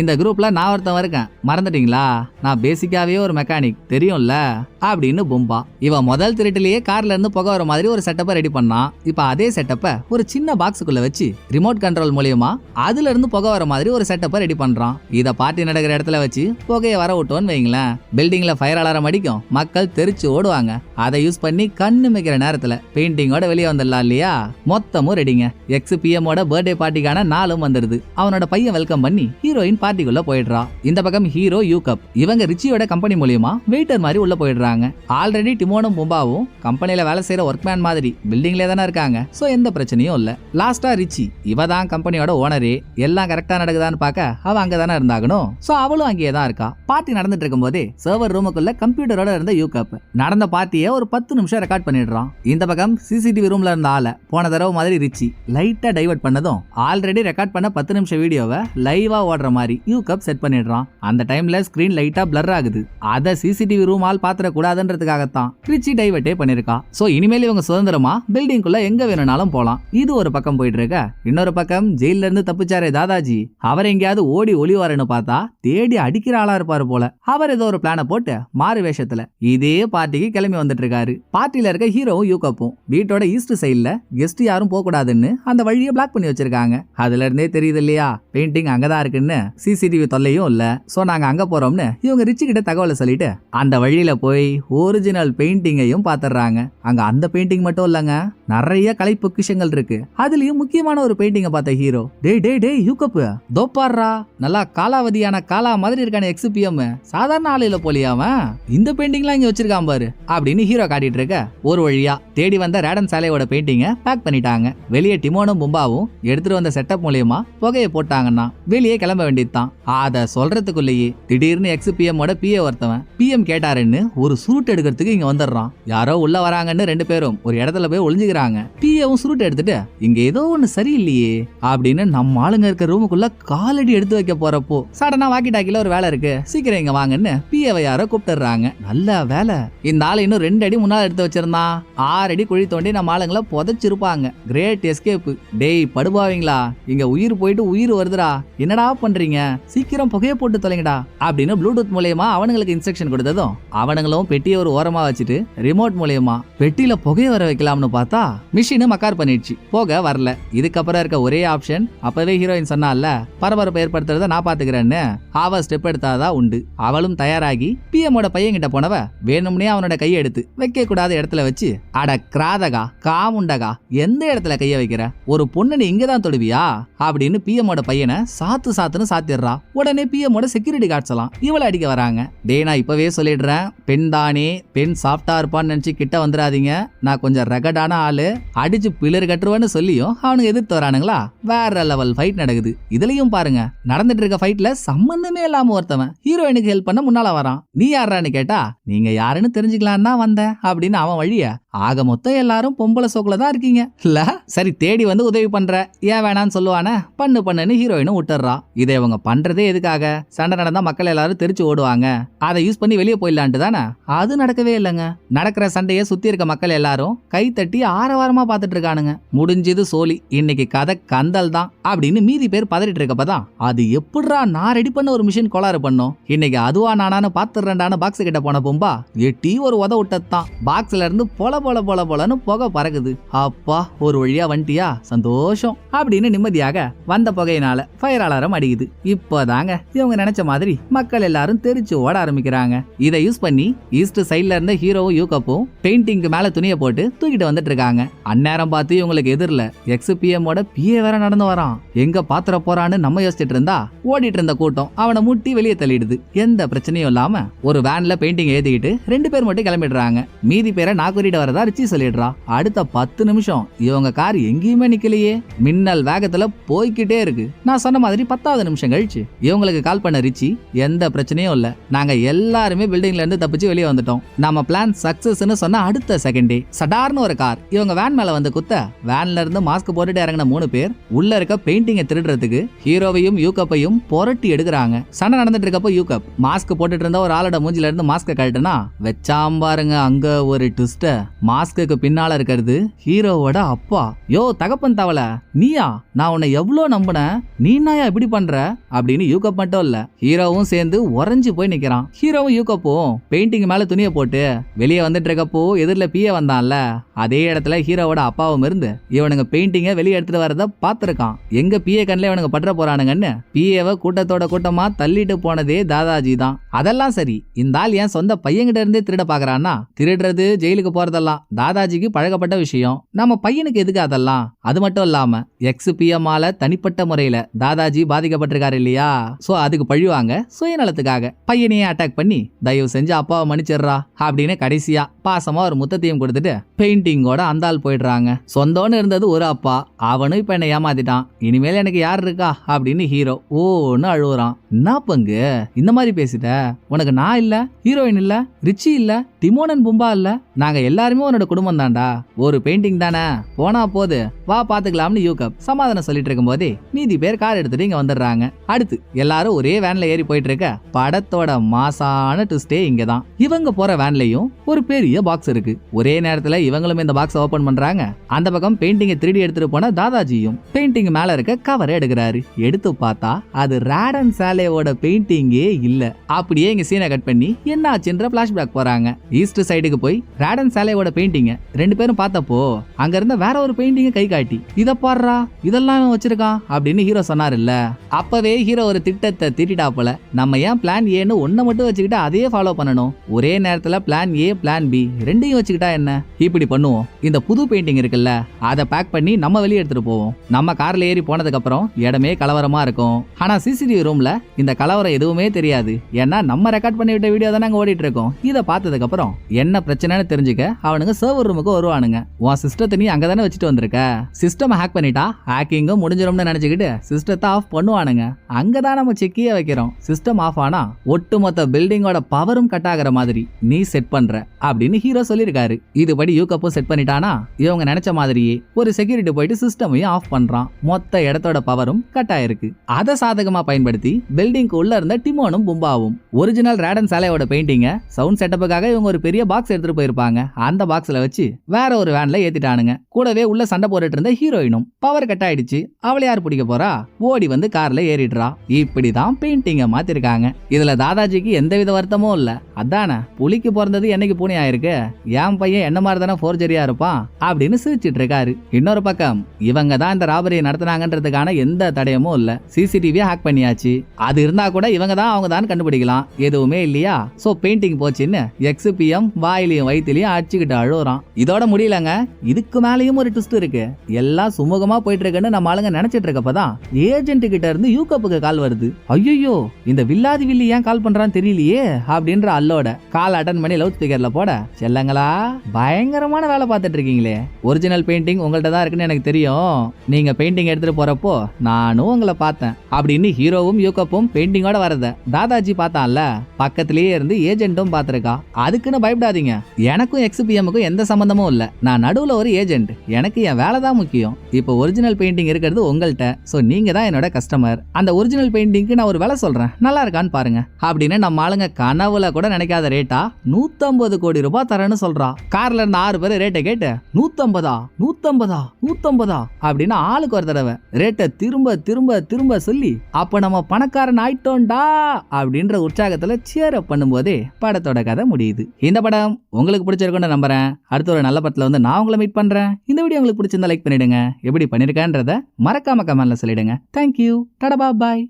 இந்த குரூப்ல நான் ஒருத்தன் இருக்கேன், மறந்துட்டீங்களா, நான் பேசிக்காவே ஒரு மெக்கானிக் தெரியும்ல அப்படின்னு பொம்பா. இவன் முதல் திருட்டிலேயே கார்ல இருந்து புகை வர மாதிரி ஒரு செட்டப்பை ரெடி பண்ணான். இப்ப அதே செட்டப்பை ஒரு சின்ன பாக்ஸுக்குள்ள வச்சு ரிமோட் கண்ட்ரோல் மூலியமா அதுல இருந்து புகை வர மாதிரி ஒரு செட்டப்பை ரெடி பண்றான். இத பார்ட்டி நடக்கிற இடத்துல வச்சு புகையை வர விட்டோன்னு வைங்களேன், பில்டிங்ல ஃபயர் அலாரம் அடிக்கும், மக்கள் தெரிச்சு ஓடுவாங்க. அதை யூஸ் பண்ணி கண்ணு மிக்கிற நேரத்துல பெயிண்டிங்கோட வெளியே வந்துடலாம் இல்லையா. மொத்தமும் ரெடிங்க. எக்ஸ்பிஎம்மோட பர்த்டே பார்ட்டிக்கான நாளும் வந்துடுது. அவனோட பையன் வெல்கம் பண்ணி ஹீரோயின் பார்ட்டிக்குள்ள போயிடுறா. இந்த பக்கம் ஹீரோ யூகப் இவங்க ரிச்சியோட கம்பெனி மூலியமா வெயிட்டர் மாதிரி உள்ள போயிடுறாங்க. ஆல்ரெடி டிமோனும் பொம்பாவும் கம்பெனில வேலை செய்யற ஒர்க்மேன் மாதிரி பில்டிங்ல தானே இருக்காங்க. சோ எந்த பிரச்சனையும் இல்ல. லாஸ்டா ரிச்சி இவ தான் கம்பெனியோட ஓனரே, எல்லாம் கரெக்டா நடக்குதான்னு பார்க்க அவ அங்க தானே இருந்தாகணும். சோ அவளும் அங்கேயே தான் இருக்கா. பார்ட்டி நடந்துட்டு இருக்கும் போதே சர்வர் ரூமுக்குள்ள கம்ப்யூட்டரோட இருந்த யூகப் நடந்த பார்ட்டியை ஒரு 10 நிமிஷம் ரெக்கார்ட் பண்ணிடுறான். இந்த பக்கம் சிசிடிவி ரூம்ல இருந்த ஆளை போன தடவை மாதிரி ரிச்சி லைட்டா டைவர்ட் பண்ணதும் ஆல்ரெடி ரெக்கார்ட் பண்ண 10 நிமிஷம் வீடியோவை லைவா ஓடுற மாதிரி யூகப் செட் பண்ணிடுறான். அந்த டைம்ல ஸ்கிரீன் லைட்டா பிளர் ஆகுது. அத சிசிடிவி ரூம் ஆள் பாத்திர கூடாதுன்றதுக்காகத்தான் ரிச்சி டைவர்ட்டே பண்ணிருக்கா. சோ இனிமேல் இவங்க சுதந்திரமா பில்டிங்குள்ள எங்க வேணும்னாலும் போலாம். இது ஒரு பக்கம் போயிட்டு இருக்க, இன்னொரு பக்கம் ஜெயில இருந்து தப்பிச்சாரே தாதாஜி, அவர் எங்கேயாவது ஓடி ஒளிவாருன்னு பார்த்தா தேடி அடிக்கிற ஆளா இருப்பாரு போல. அவர் ஏதோ ஒரு பிளான போட்டு மாறு வேஷத்துல இதே பார்ட்டிக்கு கிளம்பி வந்துட்டு இருக்காரு. பார்ட்டில இருக்க ஹீரோவும் யூகப்பும் வீட்டோட ஈஸ்ட் சைட்ல கெஸ்ட் யாரும் போக கூடாதுன்னு அந்த வழியை பிளாக் பண்ணி வச்சிருக்காங்க. அதுல இருந்தே தெரியுது இல்லையா பெயிண்டிங் அங்கதான் இருக்குன்னு. சிசிடிவி தொல்லையும் இல்ல. சோ நாங்க அங்க போறோம்னு இவங்க ரிச்சி கிட்ட தகவலை சொல்லிட்டு அந்த வழியில போய் ஒரிஜினல் பெயிண்டிங்கையும் பாத்துறாங்க. அங்க அந்த பெயிண்டிங் மட்டும் இல்லங்க, நிறைய கலை பொக்கிஷங்கள் இருக்கு. அதுலயும் முக்கியமான ஒரு பெயிண்டிங்க பார்த்த ஹீரோ, டேய் யூகப் தோப்பாடுறா, நல்லா காலாவதியான காலா மாதிரி இருக்கான எக்ஸ்பிஎம், சாதாரண ஆளுல போலியாம இந்த பெயிண்டிங்லாம் இங்க வச்சிருக்கான் பாரு அப்படின்னு ஹீரோ காட்டிட்டு இருக்க, ஒரு வழியா தேடி வந்த ரேடன் சாலையோட பெயிண்டிங்க பேக் பண்ணிட்டாங்க. வெளியே டிமோனும் பொம்பாவும் எடுத்துட்டு வந்த செட்டப் மூலியமா புகையை போட்டாங்கன்னா வெளியே கிளம்ப வேண்டியதுதான். அத சொல்றதுக்குள்ளேயே திடீர்னு எக்ஸ்பிஎம்மோட பிஏ ஒருத்தவன் பிஎம் கேட்டாருன்னு ஒரு சுருட்டு எடுக்கிறதுக்கு இங்க வந்துடுறான். யாரோ உள்ள வராங்கன்னு 2 பேரும் ஒரு இடத்துல போய் ஒளிஞ்சுக்கிறாங்க. பிஏவும் சுருட்டு எடுத்துட்டு இங்க ஏதோ ஒண்ணு சரியில்லையே அப்படின்னு நம்ம ஆளுங்க இருக்க ரூமுக்குள்ள காலடி எடுத்து வைக்க போறப்போ சடனா வாக்கி டாக்கில ஒரு வேலை இருக்கு, சீக்கிரம் இங்க வாங்கன்னு பிஏவை யாரோ கூப்பிட்டுறாங்க. நல்ல வேலை, இந்த ஆள் இன்னும் 2 அடி முன்னால எடுத்து வச்சிருந்தான். 6 அடி குழி தோண்டி நம்ம ஆளுங்களை புதைச்சிருப்பாங்க. Great escape. டேய் படுபாவீங்களா, இங்க உயிர் போயிட்டு உயிர் வருதுடா, என்னடா பண்றீங்க, சீக்கிரம் புகையை போட்டு தொலைங்கடா அப்படின்னு ப்ளூடூத் மூலமா அவனுங்களுக்கு இன்ஸ்ட்ரக்ஷன் கொடுத்ததும் அவனுங்களும் பெட்டியை ஒரு ஓரமா வச்சுட்டு ரிமோட் மூலமா பெட்டியில புகையை வர வைக்கலாம்னு பார்த்தா மிஷின் மக்கார் பண்ணிடுச்சு, போக வரல. இதுக்கப்புறம் இருக்க ஒரே ஆப்ஷன், அப்பவே ஹீரோயின் சொன்னால பரபரப்பு ஏற்படுத்துறத நான் பாத்துக்கிறேன்னு, அவ ஸ்டெப் எடுத்தாதான் உண்டு. அவளும் தயாராகி பிஎம்மோட பையன் கிட்ட போனவ வேணும்னே அவனோட கையை எடுத்து வைக்க கூடாத இடத்துல வச்சு, அட கிராதகா காமுண்டகா, எந்த இடத்துல கைய வைக்கிற, ஒரு பொண்ணு நீ இங்கதான் தொடுவியா அப்படின்னு பிஎம்மோட பையனை சாத்துன்னு சாத்திடுறா. உடனே பிஎம்மோட செக்யூரிட்டி கார்ட்ஸ் எல்லாம் இவளை அடிக்க வராங்க. டே நான் இப்பவே சொல்லிடுறேன், பெண் தானே, பெண் சாஃப்டா இருப்பான்னு நினைச்சு கிட்ட வந்துடாதீங்க, நான் கொஞ்சம் ரகடான ஆளு, அடிச்சு பிளர் கட்டுருவேன்னு சொல்லியும் அவனுக்கு எதிர்த்து வரானுங்களா. வேற லெவல் ஃபைட் நடக்குது. இதுலயும் பாருங்க, நடந்துட்டு இருக்க ஃபைட்ல சம்பந்தமே இல்லாம ஒருத்தவன் ஹீரோயினுக்கு ஹெல்ப் பண்ண முன்னால வரான். நீ யாரான்னு கேட்டா, நீங்க யாருன்னு தெரிஞ்சுக்கலாம் தான் வந்தேன் அப்படின்னு அவன் வழிய. ஆக மொத்தம் எல்லாரும் பொம்பளை சோக்குல தான் இருக்கீங்க இல்ல, சரி தேடி வந்து உதவி பண்ற, ஏன் வேணான்னு சொல்லுவானே, பண்ணுன்னு ஹீரோயினும் விட்டுறா. இதை இவங்க பண்றதே எதுக்காக, சண்டை நடந்தா மக்கள் எல்லாரும் தெரிச்சு ஓடுவாங்க, அதை யூஸ் பண்ணி வெளியே போயிடலான்ட்டு தானே. அது நடக்கவே இல்லைங்க. நடக்கிற சண்டையை சுத்தி இருக்க மக்கள் எல்லாரும் கை தட்டி ஆரவாரமா பாத்துட்டு இருக்கானுங்க. முடிஞ்சது சோலி, இன்னைக்கு கதை கந்தல் தான் அப்படின்னு மீதி பேர் பதறிட்டு இருக்கப்பதான், அது எப்படிரா நான் ரெடி பண்ண ஒரு மிஷின் கோளாறு பண்ணோம், இன்னைக்கு அதுவா நானானு பாத்துறேன்டான பாக்ஸ் கிட்ட போன பொம்பா எட்டி ஒரு உத விட்டதான். பாக்ஸ்ல இருந்து பொலன்னு புகை பறக்குது. அப்பா ஒரு வழியா வந்துட்டியா, சந்தோஷம் அப்படின்னு நிம்மதியாக வந்த புகையினால ஃபயர் அலாரம் அடிக்குது. இப்பதாங்க இவங்க நினைச்ச மாதிரி மக்கள் எல்லாரும் தெரிச்சு ஓட ஆரம்பிக்கிறாங்க. இதை யூஸ் பண்ணி ஈஸ்ட் சைட்ல இருந்த ஹீரோவும் யூகப்பும் பெயிண்டிங்க்கு மேல துணியை போட்டு தூக்கிட்டு வந்துட்டு இருக்காங்க. அந்நேரம் பார்த்து இவங்களுக்கு எதிரில் எக்ஸ்பிஎம்மோட பிஏ வேற நடந்து வரான். எங்க பாத்திர போறான்னு நம்ம யோசிச்சுட்டு இருந்தா ஓடிட்டு இருந்த கூட்டம் அவனை முட்டி வெளியே தள்ளிடுது. எந்த பிரச்சனையும் இல்லாம ஒரு வேன்ல பெயிண்டிங் ஏத்திக்கிட்டு 2 பேர் மட்டும் கிளம்பிடுறாங்க. மீதி பேரை நாக்குறிட்டு வரதா ரிச்சி சொல்லிடுறா. அடுத்த 10 நிமிஷம் இவங்க கார் எங்கேயுமே நிக்கலையே, மின்னல் வேகத்துல போய்கிட்டே இருக்கு. நான் சொன்ன மாதிரி 10வது நிமிஷம் கழிச்சு இவங்களுக்கு கால் பண்ண ரிச்சி, எந்த பிரச்சனையும் இல்ல, நாங்க எல்லாருமே பில்டிங்ல இருந்து தப்பிச்சு வெளியே வந்துட்டோம், நம்ம பிளான் சக்சஸ்னு சொன்ன அடுத்த செகண்டே சடார்னு ஒரு கார் இவங்க வேன் மேல வந்து குத்த, வேன்ல இருந்து மாஸ்க் போட்டுட்டு இறங்கின 3 பேர் உள்ள இருக்க பெயிண்டிங்கை திருடுறதுக்கு ஹீரோவையும் யூகப்பையும் புரட்டி எடுக்கிறாங்க. சண்டை நடந்துட்டு இருக்கப்போ யூகப் மாஸ்க் போட்டுட்டு இருந்த ஒரு ஆளோட மூஞ்சில இருந்து மாஸ்க கழட்டுனா வச்சாம்பாருங்க அங்க ஒரு ட்விஸ்ட. மாஸ்க்கு பின்னால இருக்கிறது ஹீரோவோட அப்பா. யோ தகப்பன் தவளை நீயா, நான் உன்னை எவ்வளவு நம்பினேன், நீ நாயா இப்படி பண்ற அப்படின்னு யூகப் மட்டும் இல்ல ஹீரோவும் சேர்ந்து உறைஞ்சு போய் நிக்கிறான். ஹீரோவும் யூகப்பும் பெயிண்டிங் மேல துணியை போட்டு வெளியே வந்துட்டு இருக்கப்போ எதிரில பிஏ வந்தான்ல, அதே இடத்துல ஹீரோவோட அப்பாவும் இருந்து இவனுங்க பெயிண்டிங்கை வெளியே எடுத்துட்டு வரத பாத்துருக்கான். எங்க பிஏ கண்ணில் இவனுங்க பற்ற போறானுங்கன்னு பிஏவை கூட்டத்தோட கூட்டமா தள்ளிட்டு போனதே தாதாஜி தான். அதெல்லாம் சரி, இந்த ஆள் ஏன் சொந்த பையன்கிட்ட இருந்தே திருட பாக்குறான்னா, திருடுறது ஜெயிலுக்கு போறதெல்லாம் தாதாஜிக்கு பழகப்பட்ட விஷயம், நம்ம பையனுக்கு எதுக்கு அதெல்லாம். அது மட்டும் இல்லாம எக்ஸ்பிஎம்மால தனிப்பட்ட முறையில தாதாஜி பாதிக்கப்பட்டிருக்காரு இல்லையா, சோ அதுக்கு பழிவாங்க சுயநலத்துக்காக பையனையே அட்டாக் பண்ணி தயவு செஞ்சு அப்பாவை மன்னிச்சிடுறா அப்படின்னு கடைசியா பாசமா ஒரு முத்தத்தையும் கொடுத்துட்டு பெயிண்டிங்கோட அந்த ஆள் போயிடுறாங்க. சொந்தம்னு இருந்தது ஒரு அப்பா, அவனும் இப்ப என்ன ஏமாத்திட்டான், இனிமேல் எனக்கு யார் இருக்கா அப்படின்னு ஹீரோ ஓன்னு அழுவுறான். என்ன பங்கு இந்த மாதிரி பேசிட்ட, உனக்கு நான் இல்ல, ஹீரோயின் இல்ல, ரிச்சி இல்ல, டிமோனன் பும்பா இல்ல, நாங்க எல்லாருமே உன்னோட குடும்பம் தான்டா, ஒரு பெயிண்டிங் தானே, போனா போது வா பாத்துக்கலாம்னு யூகப் சமாதானம் சொல்லிட்டு இருக்கும் போதே மீதி பேர் கார் எடுத்துட்டு இங்க வந்துடுறாங்க. அடுத்து எல்லாரும் ஒரே வேன்ல ஏறி போயிட்டு இருக்க படத்தோட மாசான ட்விஸ்டே இங்கதான். இவங்க போற வேன்லயும் ஒரு பெரிய பாக்ஸ் இருக்கு. ஒரே நேரத்துல இவங்களும் இந்த பாக்ஸ் ஓபன் பண்றாங்க. அந்த பக்கம் பெயிண்டிங்கை திருடி எடுத்துட்டு போன தாதாஜியும் பெயிண்டிங் மேல இருக்க கவரை எடுக்கிறாரு. எடுத்து பார்த்தா அது ராடன் சாலேவோட பெயிண்டிங்கே இல்ல. அப்படியே இங்க சீனை கட் பண்ணி என்ன ஆச்சுன்ற பிளாஷ்பேக் போறாங்க. ஈஸ்ட் சைடுக்கு போய் ராடன் சாலேவோட பெயிண்டிங்க 2 பேரும் பார்த்தப்போ அங்க இருந்த வேற ஒரு பெயிண்டிங்க கை காட்டி, இத பாடுறா இதெல்லாம் வச்சிருக்கான் அப்படின்னு ஹீரோ சொன்னார் இல்ல. அப்பவே ஹீரோ ஒரு திட்டத்தை திட்டாப்பல, நம்ம ஏன் பிளான் ஏன்னு ஒன்ன மட்டும் வச்சுக்கிட்டு அதையே ஃபாலோ பண்ணணும், ஒரே நேரத்துல பிளான் ஏ பிளான் பி ரெண்டையும் வச்சுக்கிட்டா என்ன, இப்படி பண்ணுவோம், இந்த புது பெயிண்டிங் இருக்குல்ல அதை பேக் பண்ணி நம்ம வெளியே எடுத்துட்டு போவோம், நம்ம கார்ல ஏறி போனதுக்கு அப்புறம் இடமே கலவரமா இருக்கும், ஆனா சிசிடிவி ரூம்ல இந்த கலவரம் எதுவுமே தெரியாது, ஏன்னா நம்ம ரெக்கார்ட் பண்ணி விட்ட வீடியோ தானே அங்க ஓடிட்டு இருக்கோம். இதை பார்த்ததுக்கு அப்புறம் என்ன பிரச்சனைன்னு தெரிஞ்சுக்க அவனுங்க சர்வர் ரூமுக்கு வருவானுங்க. உன் சிஸ்டத்தை நீ அங்கதானே வச்சுட்டு வந்திருக்க, சிஸ்டம் ஹேக் பண்ணிட்டா ஹேக்கிங்கும் முடிஞ்சிரும்னு நினைச்சுக்கிட்டு சிஸ்டத்தை ஆஃப் பண்ணுவானுங்க. அங்கதான் நம்ம செக்கிய வைக்கிறோம். சிஸ்டம் ஆஃப் ஆனா ஒட்டுமொத்த பில்டிங்கோட பவரும் கட் ஆகிற மாதிரி நீ செட் பண்ற அப்படின்னு ஹீரோ சொல்லியிருக்காரு. இதுபடி யூகப்பும் செட் பண்ணிட்டானா இவங்க நினைச்ச மாதிரியே ஒரு செக்யூரிட்டி போயிட்டு சிஸ்டமையும் ஆஃப் பண்றான். மொத்த இடத்தோட பவரும் கட் ஆயிருக்கு. அதை சாதகமா பயன்படுத்தி பில்டிங்க்கு உள்ள இருந்த டிமோனும் பும்பாவும் ஒரிஜினல் ராடன் சாலையோட பெயிண்டிங்க சவுண்ட் செட்டப்புக்காக இவங்க ஒரு பெரிய பாக்ஸ் எடுத்துட்டு போயிருப்பாங்க. அந்த பாக்ஸ்ல வச்சு வேற ஒரு வேன்ல ஏத்திட்டானுங்க. கூடவே உள்ள சண்டை போட்டுட்டு இருந்த ஹீரோயினும் பவர் கட் ஆயிடுச்சு. அவளை யார் பிடிக்க போறா, ஓடி வந்து கார்ல ஏறிடுறா. இப்படிதான் பெயிண்டிங்க மாத்திருக்காங்க. இதுல தாதாஜிக்கு எந்தவித வருத்தமும் இல்ல. அதானே புலிக்கு பிறந்தது என்னைக்கு பூனை ஆயிருக்கு, என் பையன் என்ன மாதிரி தானே போர்ஜரியா இருப்பான், பண்ணிக்கலாம் அப்படின்னு சிரிச்சிட்டு இருக்காரு. இன்னொரு பக்கம் இவங்க தான் இந்த ராபரியை நடத்தினாங்கன்றதுக்கான எந்த தடயமும் இல்ல. சிசிடிவியை ஹேக் பண்ணியாச்சு. அது இருந்தா கூட இவங்க தான் அவங்க தான் கண்டுபிடிக்கலாம். எதுவுமே இல்லையா? சோ பெயிண்டிங் போச்சுன்னு எக்ஸ்பிஎம் வாயிலையும் வயிற்றுலயும் அடிச்சுக்கிட்டு அழுகுறான். இதோட முடியலங்க. இதுக்கு மேலேயும் ஒரு ட்விஸ்ட் இருக்கு. எல்லாம் சுமூகமா போயிட்டு இருக்குன்னு நம்ம ஆளுங்க நினைச்சிட்டு இருக்கப்பதான் ஏஜென்ட் கிட்ட இருந்து யூகப்புக்கு கால் வருது. ஐயோ, இந்த வில்லாதி வில்லி ஏன் கால் பண்றான்னு தெரியலையே அப்படின்ற அல்லோட கால் அட்டன் பண்ணி லவுட் ஸ்பீக்கர்ல போட, செல்லங்களா பயங்கரமான வேலை பார்த்துட்டு இருக்கீங்களே. ஒரிஜினல் பெயிண்டிங் உங்கள்ட்ட தான் இருக்குன்னு எனக்கு தெரியும். நீங்க பெயிண்டிங் எடுத்துட்டு போறப்போ நானும் உங்களை பார்த்தேன் அப்படின்னு ஹீரோவும் யூகப்பும் பெயிண்டிங்கோட வரத தாதாஜி பார்த்தான்ல, பக்கத்திலேயே இருந்து ஏஜென்ட்டும் பார்த்திருக்கா. அதுக்குன்னு பயப்படாதீங்க. எனக்கும் எக்ஸ்பிஎம்முக்கும் எந்த சம்பந்தமும் இல்ல. நான் நடுவுல ஒரு ஏஜென்ட். எனக்கு என் வேலை தான் முக்கியம். இப்போ ஒரிஜினல் பெயிண்டிங் இருக்கிறது உங்கள்ட்ட. சோ நீங்க தான் என்னோட கஸ்டமர். அந்த ஒரிஜினல் பெயிண்டிங்க்கு நான் ஒரு வேலை சொல்றேன், நல்லா இருக்கான்னு பாருங்க அப்படின்னு நம்ம ஆளுங்க கனவுல கூட நினைக்காத ரேட்டா 150 கோடி ரூபாய் தரேன்னு சொல்றா. கார்ல இருந்த 6 பேர் ரேட்டை கேட்டு 150 அப்படின்னு ஆளுக்கு ஒரு தடவை ரேட்டை திரும்ப திரும்ப திரும்ப சொல்லி, அப்ப நம்ம பணக்காரன் ஆயிட்டோம்டா அப்படின்ற உற்சாகத்துல சேர் அப் பண்ணும்போதே படத்தோட கதை முடியுது. இந்த படம் உங்களுக்கு பிடிச்சிருக்குன்னு நம்புறேன். அடுத்த ஒரு நல்ல படத்துல வந்து நான் உங்களை மீட் பண்றேன். இந்த வீடியோ உங்களுக்கு பிடிச்சிருந்தா லைக் பண்ணிடுங்க. எப்படி பண்ணிருக்கேன்றத மறக்காம கமெண்ட்ல சொல்லிடுங்க. தேங்க்யூ. டாடா பாய்.